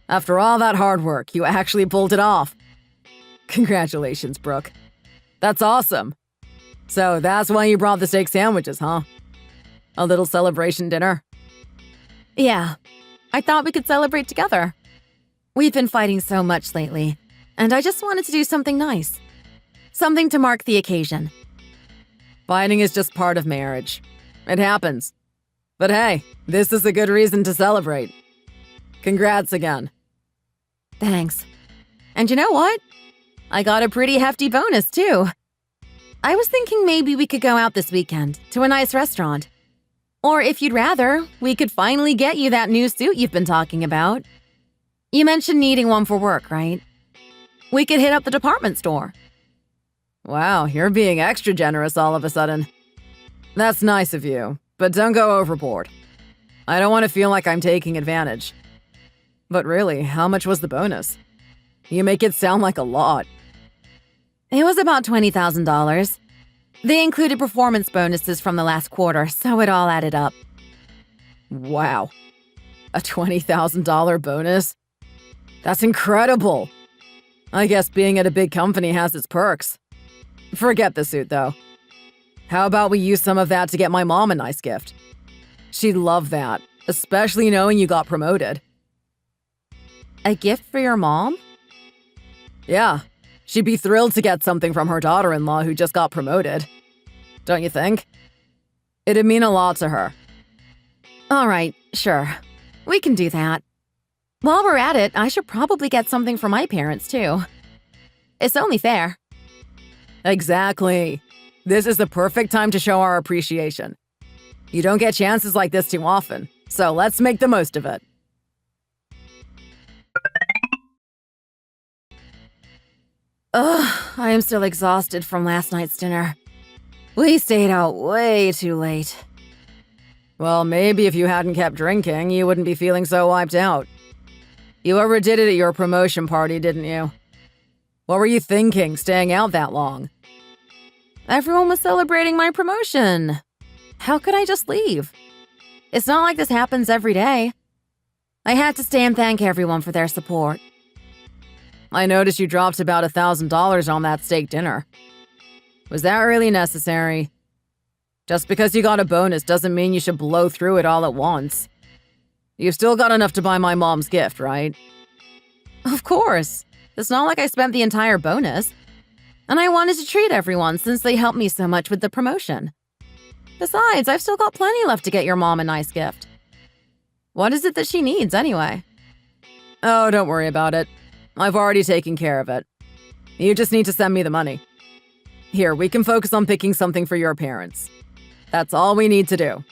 After all that hard work, you actually pulled it off. Congratulations, Brooke. That's awesome. So that's why you brought the steak sandwiches, huh? A little celebration dinner? Yeah, I thought we could celebrate together. We've been fighting so much lately, and I just wanted to do something nice. Something to mark the occasion. Fighting is just part of marriage. It happens. But hey, this is a good reason to celebrate. Congrats again. Thanks. And you know what? I got a pretty hefty bonus, too. I was thinking maybe we could go out this weekend to a nice restaurant. Or if you'd rather, we could finally get you that new suit you've been talking about. You mentioned needing one for work, right? We could hit up the department store. Wow, you're being extra generous all of a sudden. That's nice of you, but don't go overboard. I don't want to feel like I'm taking advantage. But really, how much was the bonus? You make it sound like a lot. It was about $20,000. They included performance bonuses from the last quarter, so it all added up. Wow. A $20,000 bonus? That's incredible. I guess being at a big company has its perks. Forget the suit, though. How about we use some of that to get my mom a nice gift? She'd love that, especially knowing you got promoted. A gift for your mom? Yeah. She'd be thrilled to get something from her daughter-in-law who just got promoted. Don't you think? It'd mean a lot to her. All right, sure. We can do that. While we're at it, I should probably get something for my parents, too. It's only fair. Exactly. This is the perfect time to show our appreciation. You don't get chances like this too often, so let's make the most of it. Ugh, I am still exhausted from last night's dinner. We stayed out way too late. Well, maybe if you hadn't kept drinking, you wouldn't be feeling so wiped out. You overdid it at your promotion party, didn't you? What were you thinking, staying out that long? Everyone was celebrating my promotion. How could I just leave? It's not like this happens every day. I had to stay and thank everyone for their support. I noticed you dropped about $1,000 on that steak dinner. Was that really necessary? Just because you got a bonus doesn't mean you should blow through it all at once. You've still got enough to buy my mom's gift, right? Of course. It's not like I spent the entire bonus. And I wanted to treat everyone since they helped me so much with the promotion. Besides, I've still got plenty left to get your mom a nice gift. What is it that she needs, anyway? Oh, don't worry about it. I've already taken care of it. You just need to send me the money. Here, we can focus on picking something for your parents. That's all we need to do.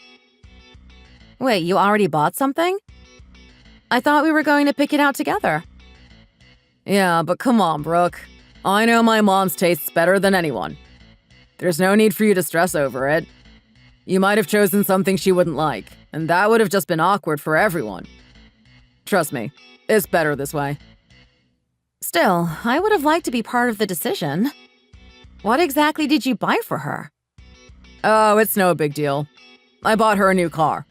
Wait, you already bought something? I thought we were going to pick it out together. Yeah, but come on, Brooke. I know my mom's tastes better than anyone. There's no need for you to stress over it. You might have chosen something she wouldn't like, and that would have just been awkward for everyone. Trust me, it's better this way. Still, I would have liked to be part of the decision. What exactly did you buy for her? Oh, it's no big deal. I bought her a new car.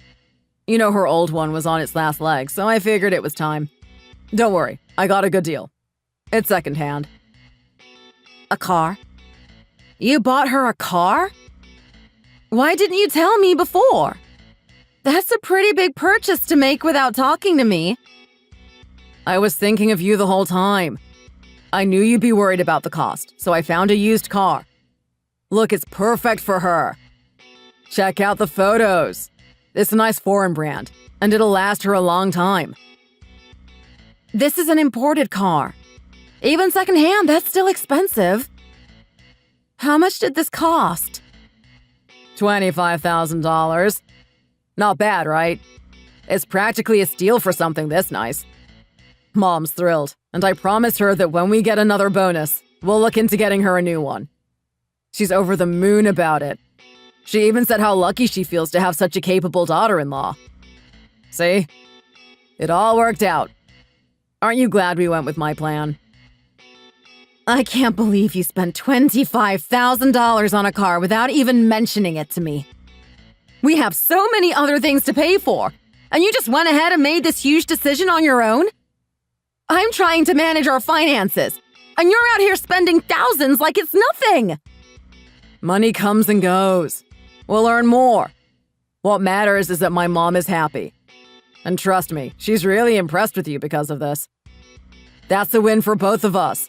You know, her old one was on its last leg, so I figured it was time. Don't worry, I got a good deal. It's secondhand. A car? You bought her a car? Why didn't you tell me before? That's a pretty big purchase to make without talking to me. I was thinking of you the whole time. I knew you'd be worried about the cost, so I found a used car. Look, it's perfect for her. Check out the photos. It's a nice foreign brand, and it'll last her a long time. This is an imported car. Even secondhand, that's still expensive. How much did this cost? $25,000. Not bad, right? It's practically a steal for something this nice. Mom's thrilled, and I promised her that when we get another bonus, we'll look into getting her a new one. She's over the moon about it. She even said how lucky she feels to have such a capable daughter-in-law. See? It all worked out. Aren't you glad we went with my plan? I can't believe you spent $25,000 on a car without even mentioning it to me. We have so many other things to pay for, and you just went ahead and made this huge decision on your own? I'm trying to manage our finances, and you're out here spending thousands like it's nothing. Money comes and goes. We'll earn more. What matters is that my mom is happy. And trust me, she's really impressed with you because of this. That's a win for both of us.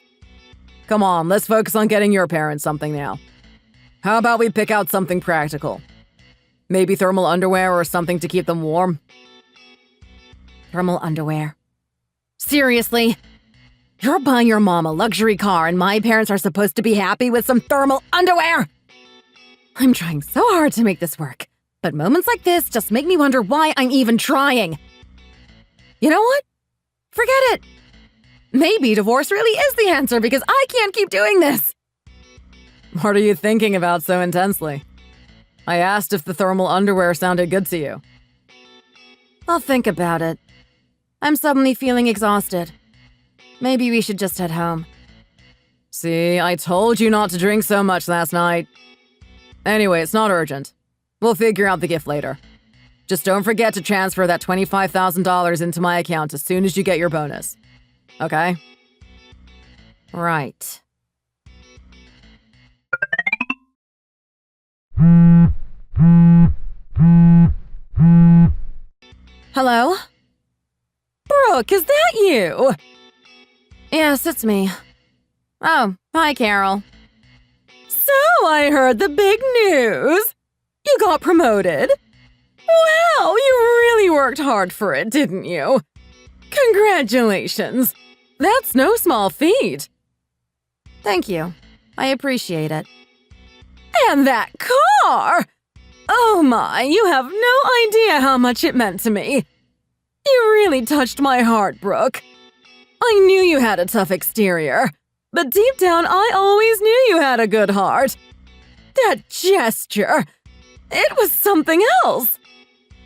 Come on, let's focus on getting your parents something now. How about we pick out something practical? Maybe thermal underwear or something to keep them warm? Thermal underwear. Seriously? You're buying your mom a luxury car and my parents are supposed to be happy with some thermal underwear? I'm trying so hard to make this work, but moments like this just make me wonder why I'm even trying. You know what? Forget it. Maybe divorce really is the answer because I can't keep doing this. What are you thinking about so intensely? I asked if the thermal underwear sounded good to you. I'll think about it. I'm suddenly feeling exhausted. Maybe we should just head home. See, I told you not to drink so much last night. Anyway, it's not urgent. We'll figure out the gift later. Just don't forget to transfer that $25,000 into my account as soon as you get your bonus. Okay? Right. Hello? Brooke, is that you? Yes, it's me. Oh, hi, Carol. So I heard the big news. You got promoted. Wow, you really worked hard for it, didn't you? Congratulations. That's no small feat. Thank you. I appreciate it. And that car! Oh my, you have no idea how much it meant to me. You really touched my heart, Brooke. I knew you had a tough exterior, but deep down I always knew you had a good heart. That gesture, it was something else.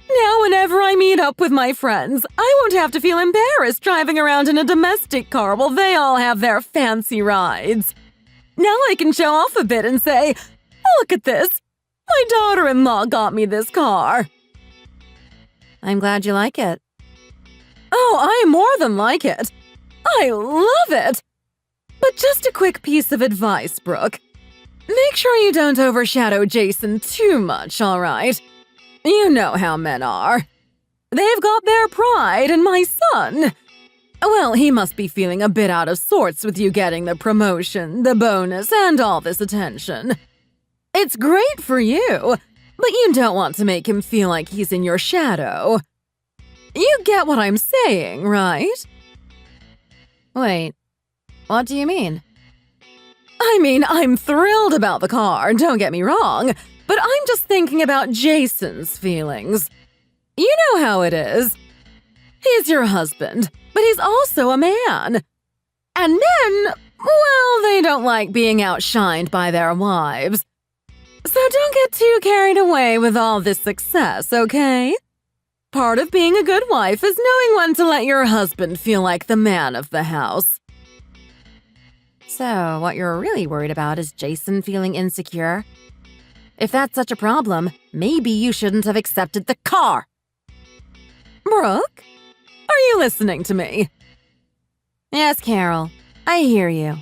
Now whenever I meet up with my friends, I won't have to feel embarrassed driving around in a domestic car while they all have their fancy rides. Now I can show off a bit and say, look at this. My daughter-in-law got me this car. I'm glad you like it. Oh, I more than like it. I love it. But just a quick piece of advice, Brooke. Make sure you don't overshadow Jason too much, all right? You know how men are. They've got their pride in my son. Well, he must be feeling a bit out of sorts with you getting the promotion, the bonus, and all this attention. It's great for you, but you don't want to make him feel like he's in your shadow. You get what I'm saying, right? Wait, what do you mean? I mean, I'm thrilled about the car, don't get me wrong, but I'm just thinking about Jason's feelings. You know how it is. He's your husband, but he's also a man. And men, well, they don't like being outshined by their wives. So don't get too carried away with all this success, okay? Part of being a good wife is knowing when to let your husband feel like the man of the house. So, what you're really worried about is Jason feeling insecure? If that's such a problem, maybe you shouldn't have accepted the car. Brooke, are you listening to me? Yes, Carol, I hear you.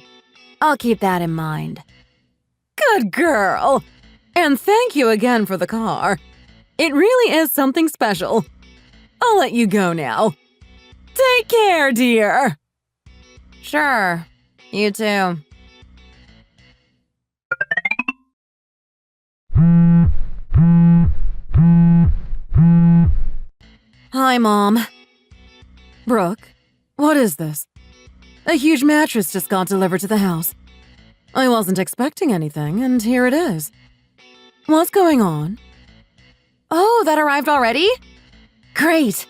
I'll keep that in mind. Good girl. And thank you again for the car. It really is something special. I'll let you go now. Take care, dear. Sure. You too. Hi, Mom. Brooke, what is this? A huge mattress just got delivered to the house. I wasn't expecting anything, and here it is. What's going on? Oh, that arrived already? Great.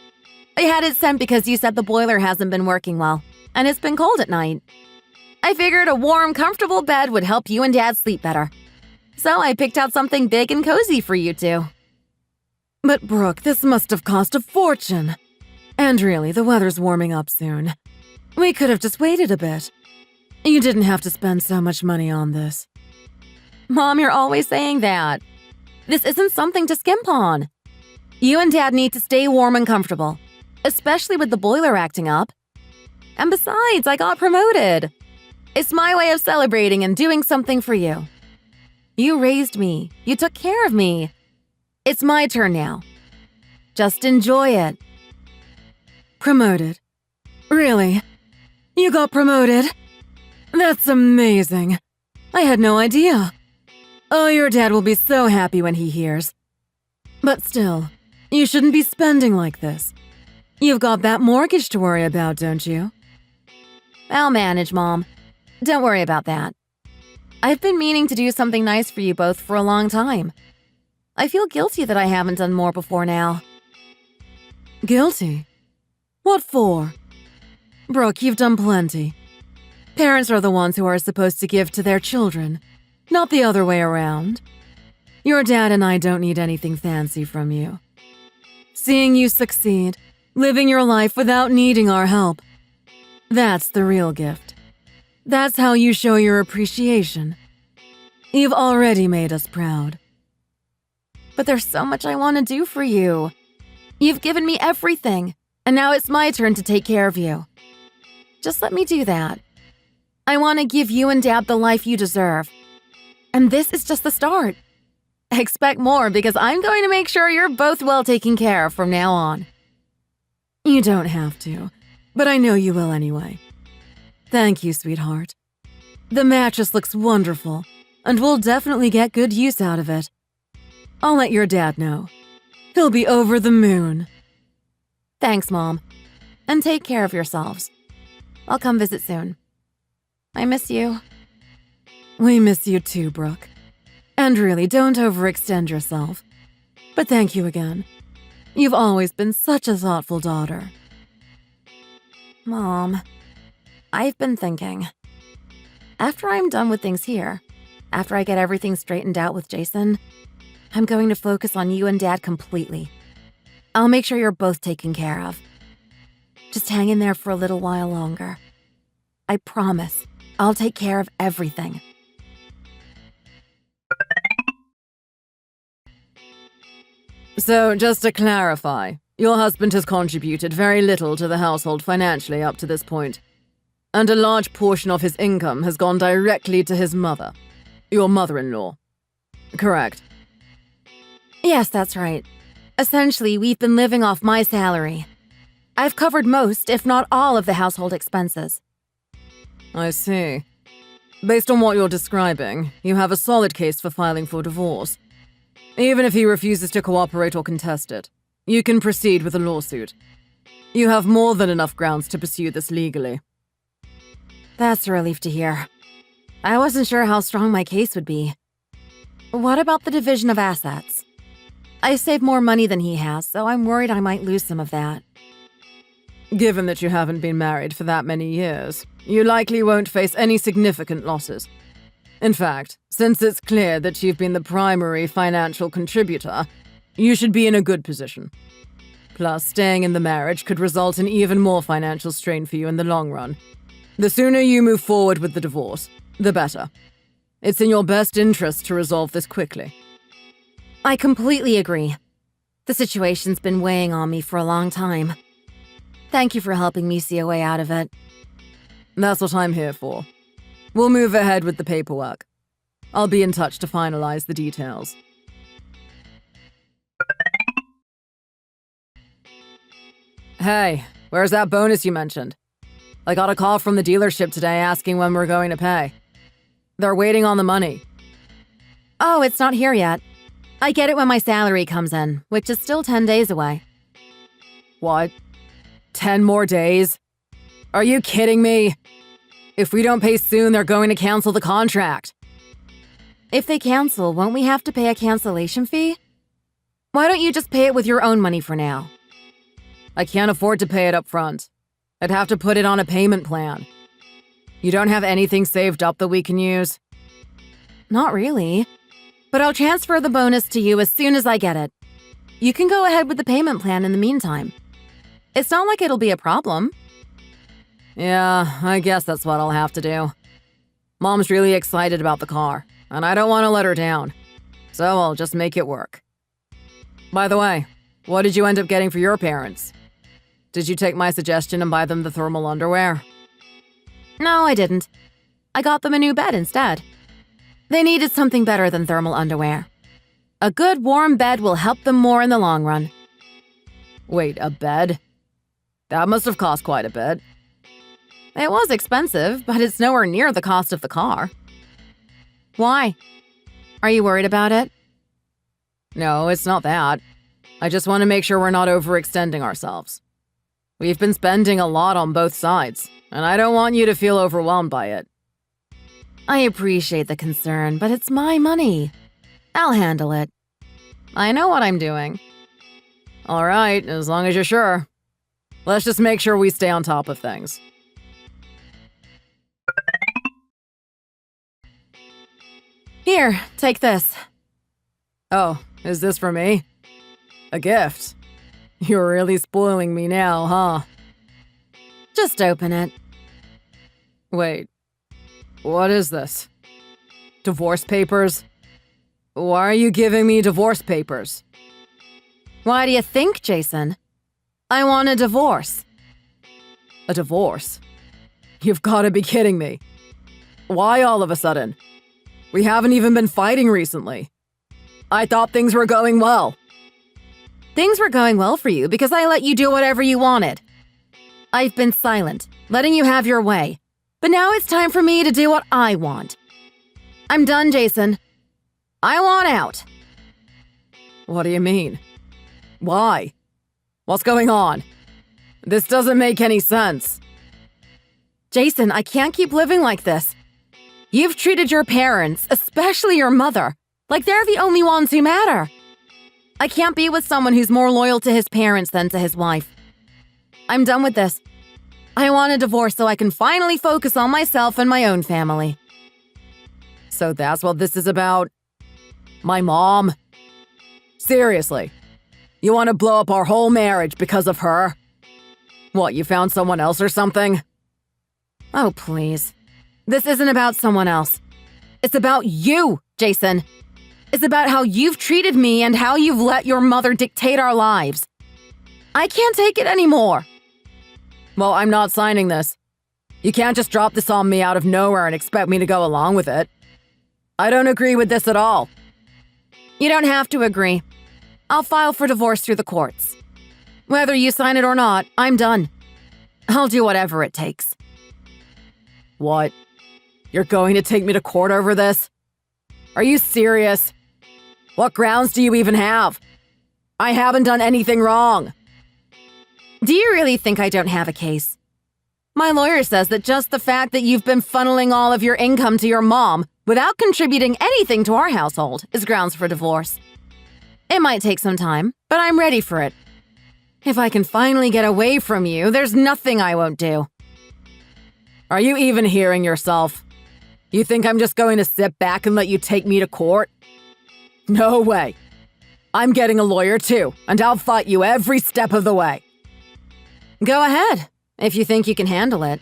I had it sent because you said the boiler hasn't been working well, and it's been cold at night. I figured a warm, comfortable bed would help you and Dad sleep better. So I picked out something big and cozy for you two. But Brooke, this must have cost a fortune. And really, the weather's warming up soon. We could have just waited a bit. You didn't have to spend so much money on this. Mom, you're always saying that. This isn't something to skimp on. You and Dad need to stay warm and comfortable, especially with the boiler acting up. And besides, I got promoted. It's my way of celebrating and doing something for you. You raised me. You took care of me. It's my turn now. Just enjoy it. Promoted? Really? You got promoted? That's amazing. I had no idea. Oh, your dad will be so happy when he hears. But still, you shouldn't be spending like this. You've got that mortgage to worry about, don't you? I'll manage, Mom. Don't worry about that. I've been meaning to do something nice for you both for a long time. I feel guilty that I haven't done more before now. Guilty? What for? Brooke, you've done plenty. Parents are the ones who are supposed to give to their children, not the other way around. Your dad and I don't need anything fancy from you. Seeing you succeed, living your life without needing our help, that's the real gift. That's how you show your appreciation. You've already made us proud. But there's so much I want to do for you. You've given me everything, and now it's my turn to take care of you. Just let me do that. I want to give you and Dad the life you deserve. And this is just the start. Expect more because I'm going to make sure you're both well taken care of from now on. You don't have to, but I know you will anyway. Thank you, sweetheart. The mattress looks wonderful, and we'll definitely get good use out of it. I'll let your dad know. He'll be over the moon. Thanks, Mom. And take care of yourselves. I'll come visit soon. I miss you. We miss you too, Brooke. And really, don't overextend yourself. But thank you again. You've always been such a thoughtful daughter. Mom, I've been thinking. After I'm done with things here, after I get everything straightened out with Jason, I'm going to focus on you and Dad completely. I'll make sure you're both taken care of. Just hang in there for a little while longer. I promise, I'll take care of everything. So, just to clarify, your husband has contributed very little to the household financially up to this point, and a large portion of his income has gone directly to his mother, your mother-in-law. Correct? Yes, that's right. Essentially, we've been living off my salary. I've covered most, if not all, of the household expenses. I see. Based on what you're describing, you have a solid case for filing for divorce. Even if he refuses to cooperate or contest it, you can proceed with a lawsuit. You have more than enough grounds to pursue this legally. That's a relief to hear. I wasn't sure how strong my case would be. What about the division of assets? I save more money than he has, so I'm worried I might lose some of that. Given that you haven't been married for that many years, you likely won't face any significant losses. In fact, since it's clear that you've been the primary financial contributor, you should be in a good position. Plus, staying in the marriage could result in even more financial strain for you in the long run. The sooner you move forward with the divorce, the better. It's in your best interest to resolve this quickly. I completely agree. The situation's been weighing on me for a long time. Thank you for helping me see a way out of it. That's what I'm here for. We'll move ahead with the paperwork. I'll be in touch to finalize the details. Hey, where's that bonus you mentioned? I got a call from the dealership today asking when we're going to pay. They're waiting on the money. Oh, it's not here yet. I get it when my salary comes in, which is still 10 days away. What? 10 more days? Are you kidding me? If we don't pay soon, they're going to cancel the contract. If they cancel, won't we have to pay a cancellation fee? Why don't you just pay it with your own money for now? I can't afford to pay it up front. I'd have to put it on a payment plan. You don't have anything saved up that we can use? Not really. But I'll transfer the bonus to you as soon as I get it. You can go ahead with the payment plan in the meantime. It's not like it'll be a problem. Yeah, I guess that's what I'll have to do. Mom's really excited about the car, and I don't want to let her down. So I'll just make it work. By the way, what did you end up getting for your parents? Did you take my suggestion and buy them the thermal underwear? No, I didn't. I got them a new bed instead. They needed something better than thermal underwear. A good warm bed will help them more in the long run. Wait, a bed? That must have cost quite a bit. It was expensive, but it's nowhere near the cost of the car. Why? Are you worried about it? No, it's not that. I just want to make sure we're not overextending ourselves. We've been spending a lot on both sides, and I don't want you to feel overwhelmed by it. I appreciate the concern, but it's my money. I'll handle it. I know what I'm doing. All right, as long as you're sure. Let's just make sure we stay on top of things. Here, take this. Oh, is this for me? A gift? You're really spoiling me now, huh? Just open it. Wait, what is this? Divorce papers? Why are you giving me divorce papers? Why do you think, Jason? I want a divorce. A divorce? You've got to be kidding me. Why all of a sudden? We haven't even been fighting recently. I thought things were going well. Things were going well for you because I let you do whatever you wanted. I've been silent, letting you have your way. But now it's time for me to do what I want. I'm done, Jason. I want out. What do you mean? Why? What's going on? This doesn't make any sense. Jason, I can't keep living like this. You've treated your parents, especially your mother, like they're the only ones who matter. I can't be with someone who's more loyal to his parents than to his wife. I'm done with this. I want a divorce so I can finally focus on myself and my own family. So that's what this is about? My mom? Seriously? You want to blow up our whole marriage because of her? What, you found someone else or something? Oh, please. This isn't about someone else. It's about you, Jason. It's about how you've treated me and how you've let your mother dictate our lives. I can't take it anymore. Well, I'm not signing this. You can't just drop this on me out of nowhere and expect me to go along with it. I don't agree with this at all. You don't have to agree. I'll file for divorce through the courts. Whether you sign it or not, I'm done. I'll do whatever it takes. What? You're going to take me to court over this? Are you serious? What grounds do you even have? I haven't done anything wrong. Do you really think I don't have a case? My lawyer says that just the fact that you've been funneling all of your income to your mom without contributing anything to our household is grounds for divorce. It might take some time, but I'm ready for it. If I can finally get away from you, there's nothing I won't do. Are you even hearing yourself? You think I'm just going to sit back and let you take me to court? No way. I'm getting a lawyer too, and I'll fight you every step of the way. Go ahead, if you think you can handle it.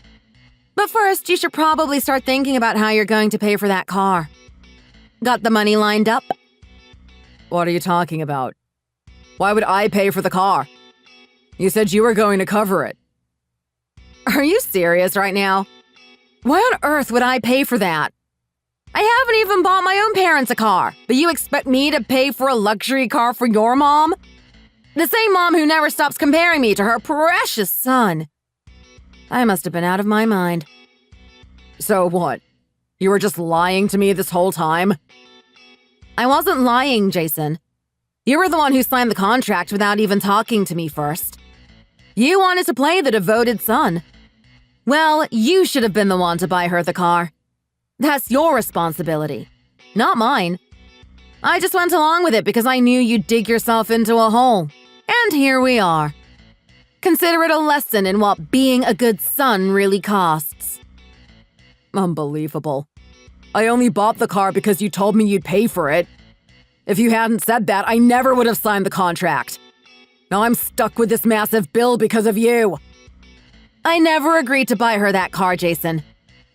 But first, you should probably start thinking about how you're going to pay for that car. Got the money lined up? What are you talking about? Why would I pay for the car? You said you were going to cover it. Are you serious right now? Why on earth would I pay for that? I haven't even bought my own parents a car, but you expect me to pay for a luxury car for your mom? The same mom who never stops comparing me to her precious son. I must have been out of my mind. So what? You were just lying to me this whole time? I wasn't lying, Jason. You were the one who signed the contract without even talking to me first. You wanted to play the devoted son. Well, you should have been the one to buy her the car. That's your responsibility, not mine. I just went along with it because I knew you'd dig yourself into a hole. And here we are. Consider it a lesson in what being a good son really costs. Unbelievable. I only bought the car because you told me you'd pay for it. If you hadn't said that, I never would have signed the contract. Now I'm stuck with this massive bill because of you. I never agreed to buy her that car, Jason.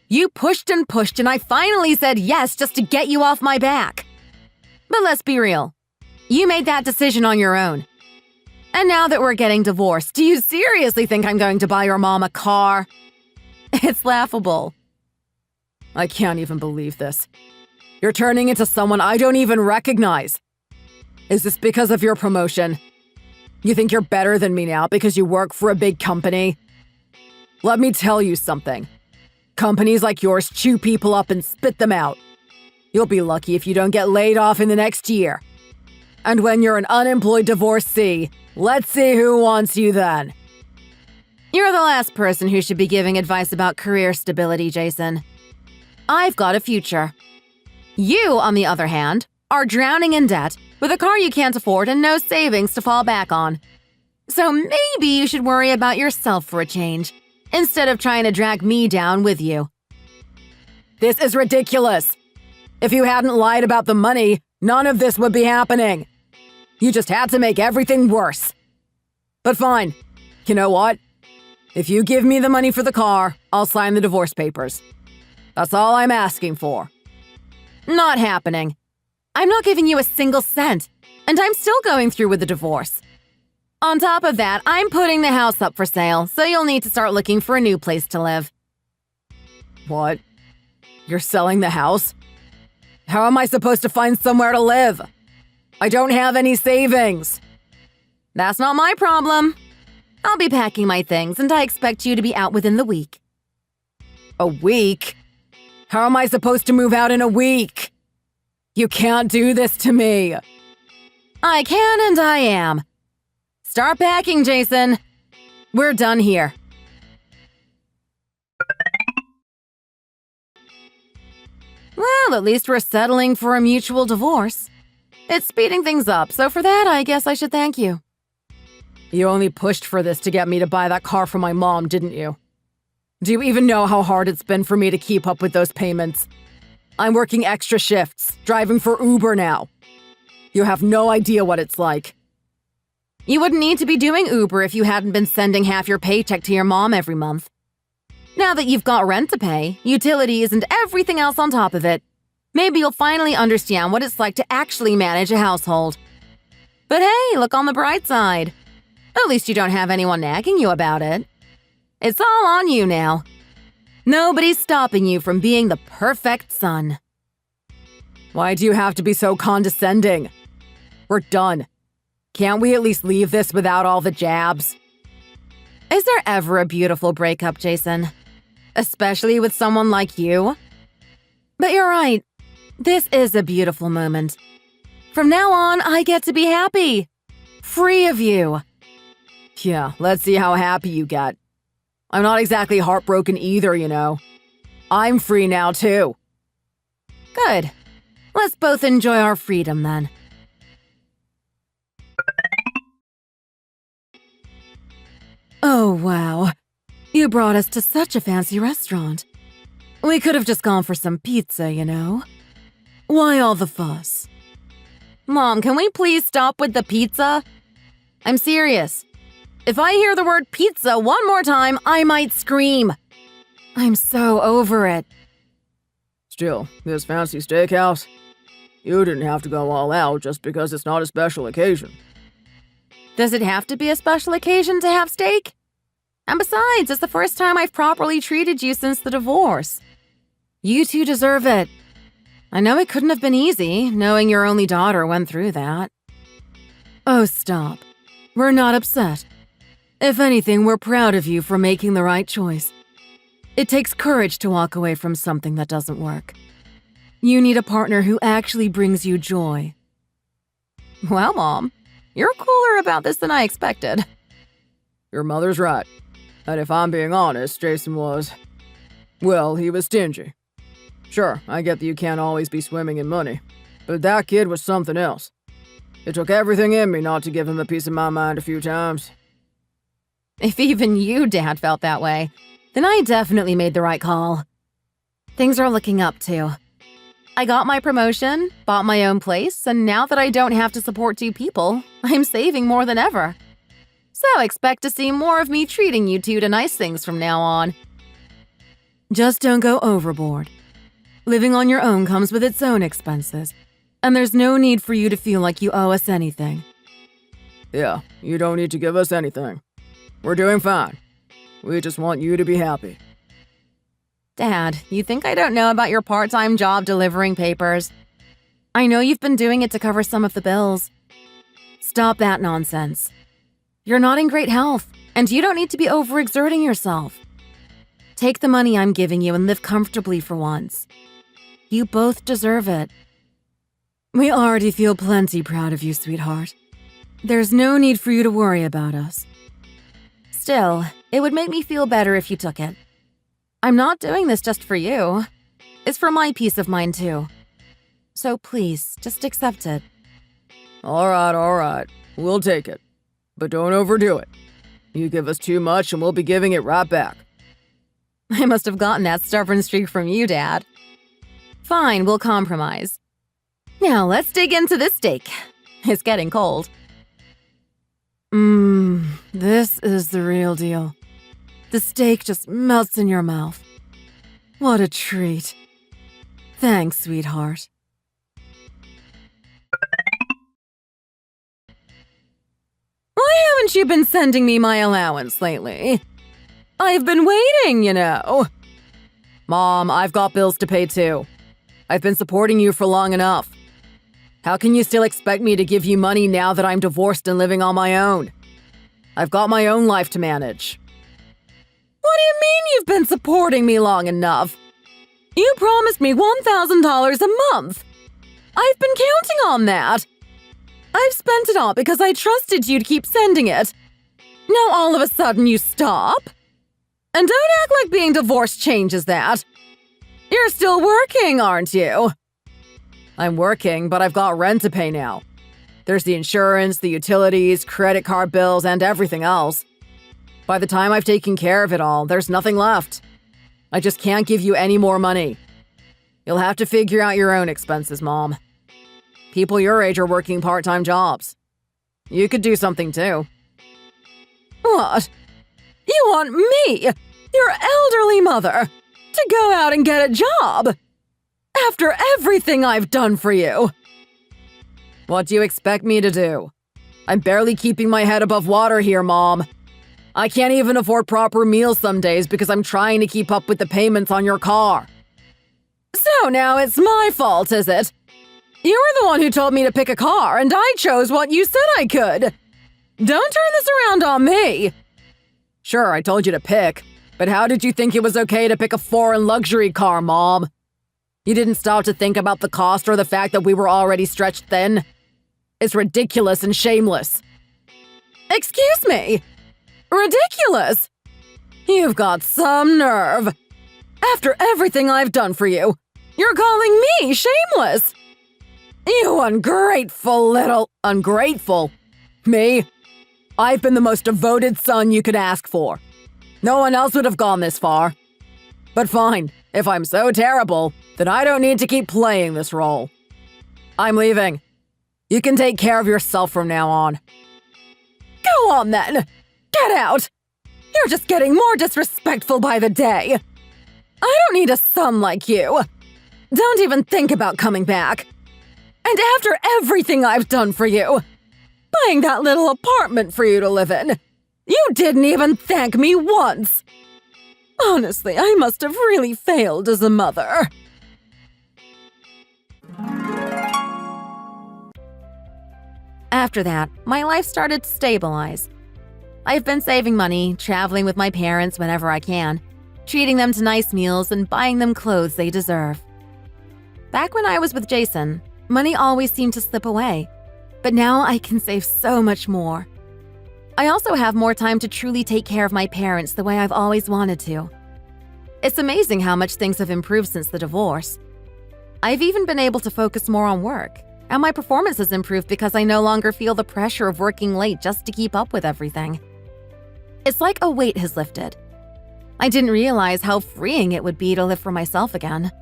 You pushed and pushed, and I finally said yes just to get you off my back. But let's be real. You made that decision on your own. And now that we're getting divorced, do you seriously think I'm going to buy your mom a car? It's laughable. I can't even believe this. You're turning into someone I don't even recognize. Is this because of your promotion? You think you're better than me now because you work for a big company? Let me tell you something. Companies like yours chew people up and spit them out. You'll be lucky if you don't get laid off in the next year. And when you're an unemployed divorcee, let's see who wants you then. You're the last person who should be giving advice about career stability, Jason. I've got a future. You, on the other hand, are drowning in debt with a car you can't afford and no savings to fall back on. So maybe you should worry about yourself for a change, instead of trying to drag me down with you. This is ridiculous. If you hadn't lied about the money, none of this would be happening. You just had to make everything worse. But fine. You know what? If you give me the money for the car, I'll sign the divorce papers. That's all I'm asking for. Not happening. I'm not giving you a single cent, and I'm still going through with the divorce. On top of that, I'm putting the house up for sale, so you'll need to start looking for a new place to live. What? You're selling the house? How am I supposed to find somewhere to live? I don't have any savings. That's not my problem. I'll be packing my things, and I expect you to be out within the week. A week? How am I supposed to move out in a week? You can't do this to me. I can and I am. Start packing, Jason. We're done here. Well, at least we're settling for a mutual divorce. It's speeding things up, so for that, I guess I should thank you. You only pushed for this to get me to buy that car for my mom, didn't you? Do you even know how hard it's been for me to keep up with those payments? I'm working extra shifts, driving for Uber now. You have no idea what it's like. You wouldn't need to be doing Uber if you hadn't been sending half your paycheck to your mom every month. Now that you've got rent to pay, utilities, and everything else on top of it, maybe you'll finally understand what it's like to actually manage a household. But hey, look on the bright side. At least you don't have anyone nagging you about it. It's all on you now. Nobody's stopping you from being the perfect son. Why do you have to be so condescending? We're done. Can't we at least leave this without all the jabs? Is there ever a beautiful breakup, Jason? Especially with someone like you? But you're right. This is a beautiful moment. From now on, I get to be happy. Free of you. Yeah, let's see how happy you get. I'm not exactly heartbroken either, you know. I'm free now, too. Good. Let's both enjoy our freedom, then. Oh, wow. You brought us to such a fancy restaurant. We could have just gone for some pizza, you know? Why all the fuss? Mom, can we please stop with the pizza? I'm serious. If I hear the word pizza one more time, I might scream. I'm so over it. Still, this fancy steakhouse? You didn't have to go all out just because it's not a special occasion. Does it have to be a special occasion to have steak? And besides, it's the first time I've properly treated you since the divorce. You two deserve it. I know it couldn't have been easy, knowing your only daughter went through that. Oh, stop. We're not upset. If anything, we're proud of you for making the right choice. It takes courage to walk away from something that doesn't work. You need a partner who actually brings you joy. Well, Mom, you're cooler about this than I expected. Your mother's right. And if I'm being honest, Jason was... well, he was stingy. Sure, I get that you can't always be swimming in money, but that kid was something else. It took everything in me not to give him a piece of my mind a few times. If even you, Dad, felt that way, then I definitely made the right call. Things are looking up, too. I got my promotion, bought my own place, and now that I don't have to support two people, I'm saving more than ever. So expect to see more of me treating you two to nice things from now on. Just don't go overboard. Living on your own comes with its own expenses, and there's no need for you to feel like you owe us anything. Yeah, you don't need to give us anything. We're doing fine. We just want you to be happy. Dad, you think I don't know about your part-time job delivering papers? I know you've been doing it to cover some of the bills. Stop that nonsense. You're not in great health, and you don't need to be overexerting yourself. Take the money I'm giving you and live comfortably for once. You both deserve it. We already feel plenty proud of you, sweetheart. There's no need for you to worry about us. Still, it would make me feel better if you took it. I'm not doing this just for you. It's for my peace of mind, too. So please, just accept it. All right. We'll take it. But don't overdo it. You give us too much and we'll be giving it right back. I must have gotten that stubborn streak from you, Dad. Fine, we'll compromise. Now let's dig into this steak. It's getting cold. This is the real deal. The steak just melts in your mouth. What a treat. Thanks, sweetheart. Why haven't you been sending me my allowance lately? I've been waiting, you know. Mom, I've got bills to pay too. I've been supporting you for long enough. How can you still expect me to give you money now that I'm divorced and living on my own? I've got my own life to manage. What do you mean you've been supporting me long enough? You promised me $1,000 a month. I've been counting on that. I've spent it all because I trusted you to keep sending it. Now all of a sudden you stop? And don't act like being divorced changes that. You're still working, aren't you? I'm working, but I've got rent to pay now. There's the insurance, the utilities, credit card bills, and everything else. By the time I've taken care of it all, there's nothing left. I just can't give you any more money. You'll have to figure out your own expenses, Mom. People your age are working part-time jobs. You could do something too. What? You want me, your elderly mother, to go out and get a job? After everything I've done for you? What do you expect me to do? I'm barely keeping my head above water here, Mom. I can't even afford proper meals some days because I'm trying to keep up with the payments on your car. So now it's my fault, is it? You were the one who told me to pick a car, and I chose what you said I could. Don't turn this around on me. Sure, I told you to pick, but how did you think it was okay to pick a foreign luxury car, Mom? You didn't stop to think about the cost or the fact that we were already stretched thin? It's ridiculous and shameless. Excuse me? Ridiculous? You've got some nerve. After everything I've done for you, you're calling me shameless. You ungrateful little… Ungrateful? Me? I've been the most devoted son you could ask for. No one else would have gone this far. But fine, if I'm so terrible, then I don't need to keep playing this role. I'm leaving. You can take care of yourself from now on. Go on then. Get out. You're just getting more disrespectful by the day. I don't need a son like you. Don't even think about coming back. And after everything I've done for you, buying that little apartment for you to live in, you didn't even thank me once. Honestly, I must have really failed as a mother. After that, my life started to stabilize. I've been saving money, traveling with my parents whenever I can, treating them to nice meals and buying them clothes they deserve. Back when I was with Jason, money always seemed to slip away, but now I can save so much more. I also have more time to truly take care of my parents the way I've always wanted to. It's amazing how much things have improved since the divorce. I've even been able to focus more on work, and my performance has improved because I no longer feel the pressure of working late just to keep up with everything. It's like a weight has lifted. I didn't realize how freeing it would be to live for myself again.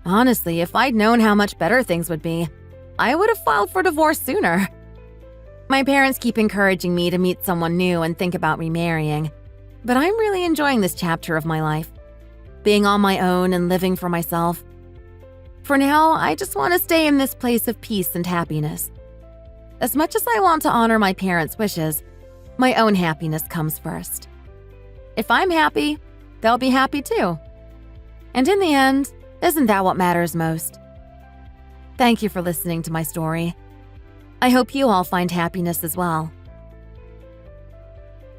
Honestly, if I'd known how much better things would be, I would have filed for divorce sooner. My parents keep encouraging me to meet someone new and think about remarrying, but I'm really enjoying this chapter of my life, being on my own and living for myself. For now, I just want to stay in this place of peace and happiness. As much as I want to honor my parents' wishes, my own happiness comes first. If I'm happy, they'll be happy too. And in the end, isn't that what matters most? Thank you for listening to my story. I hope you all find happiness as well.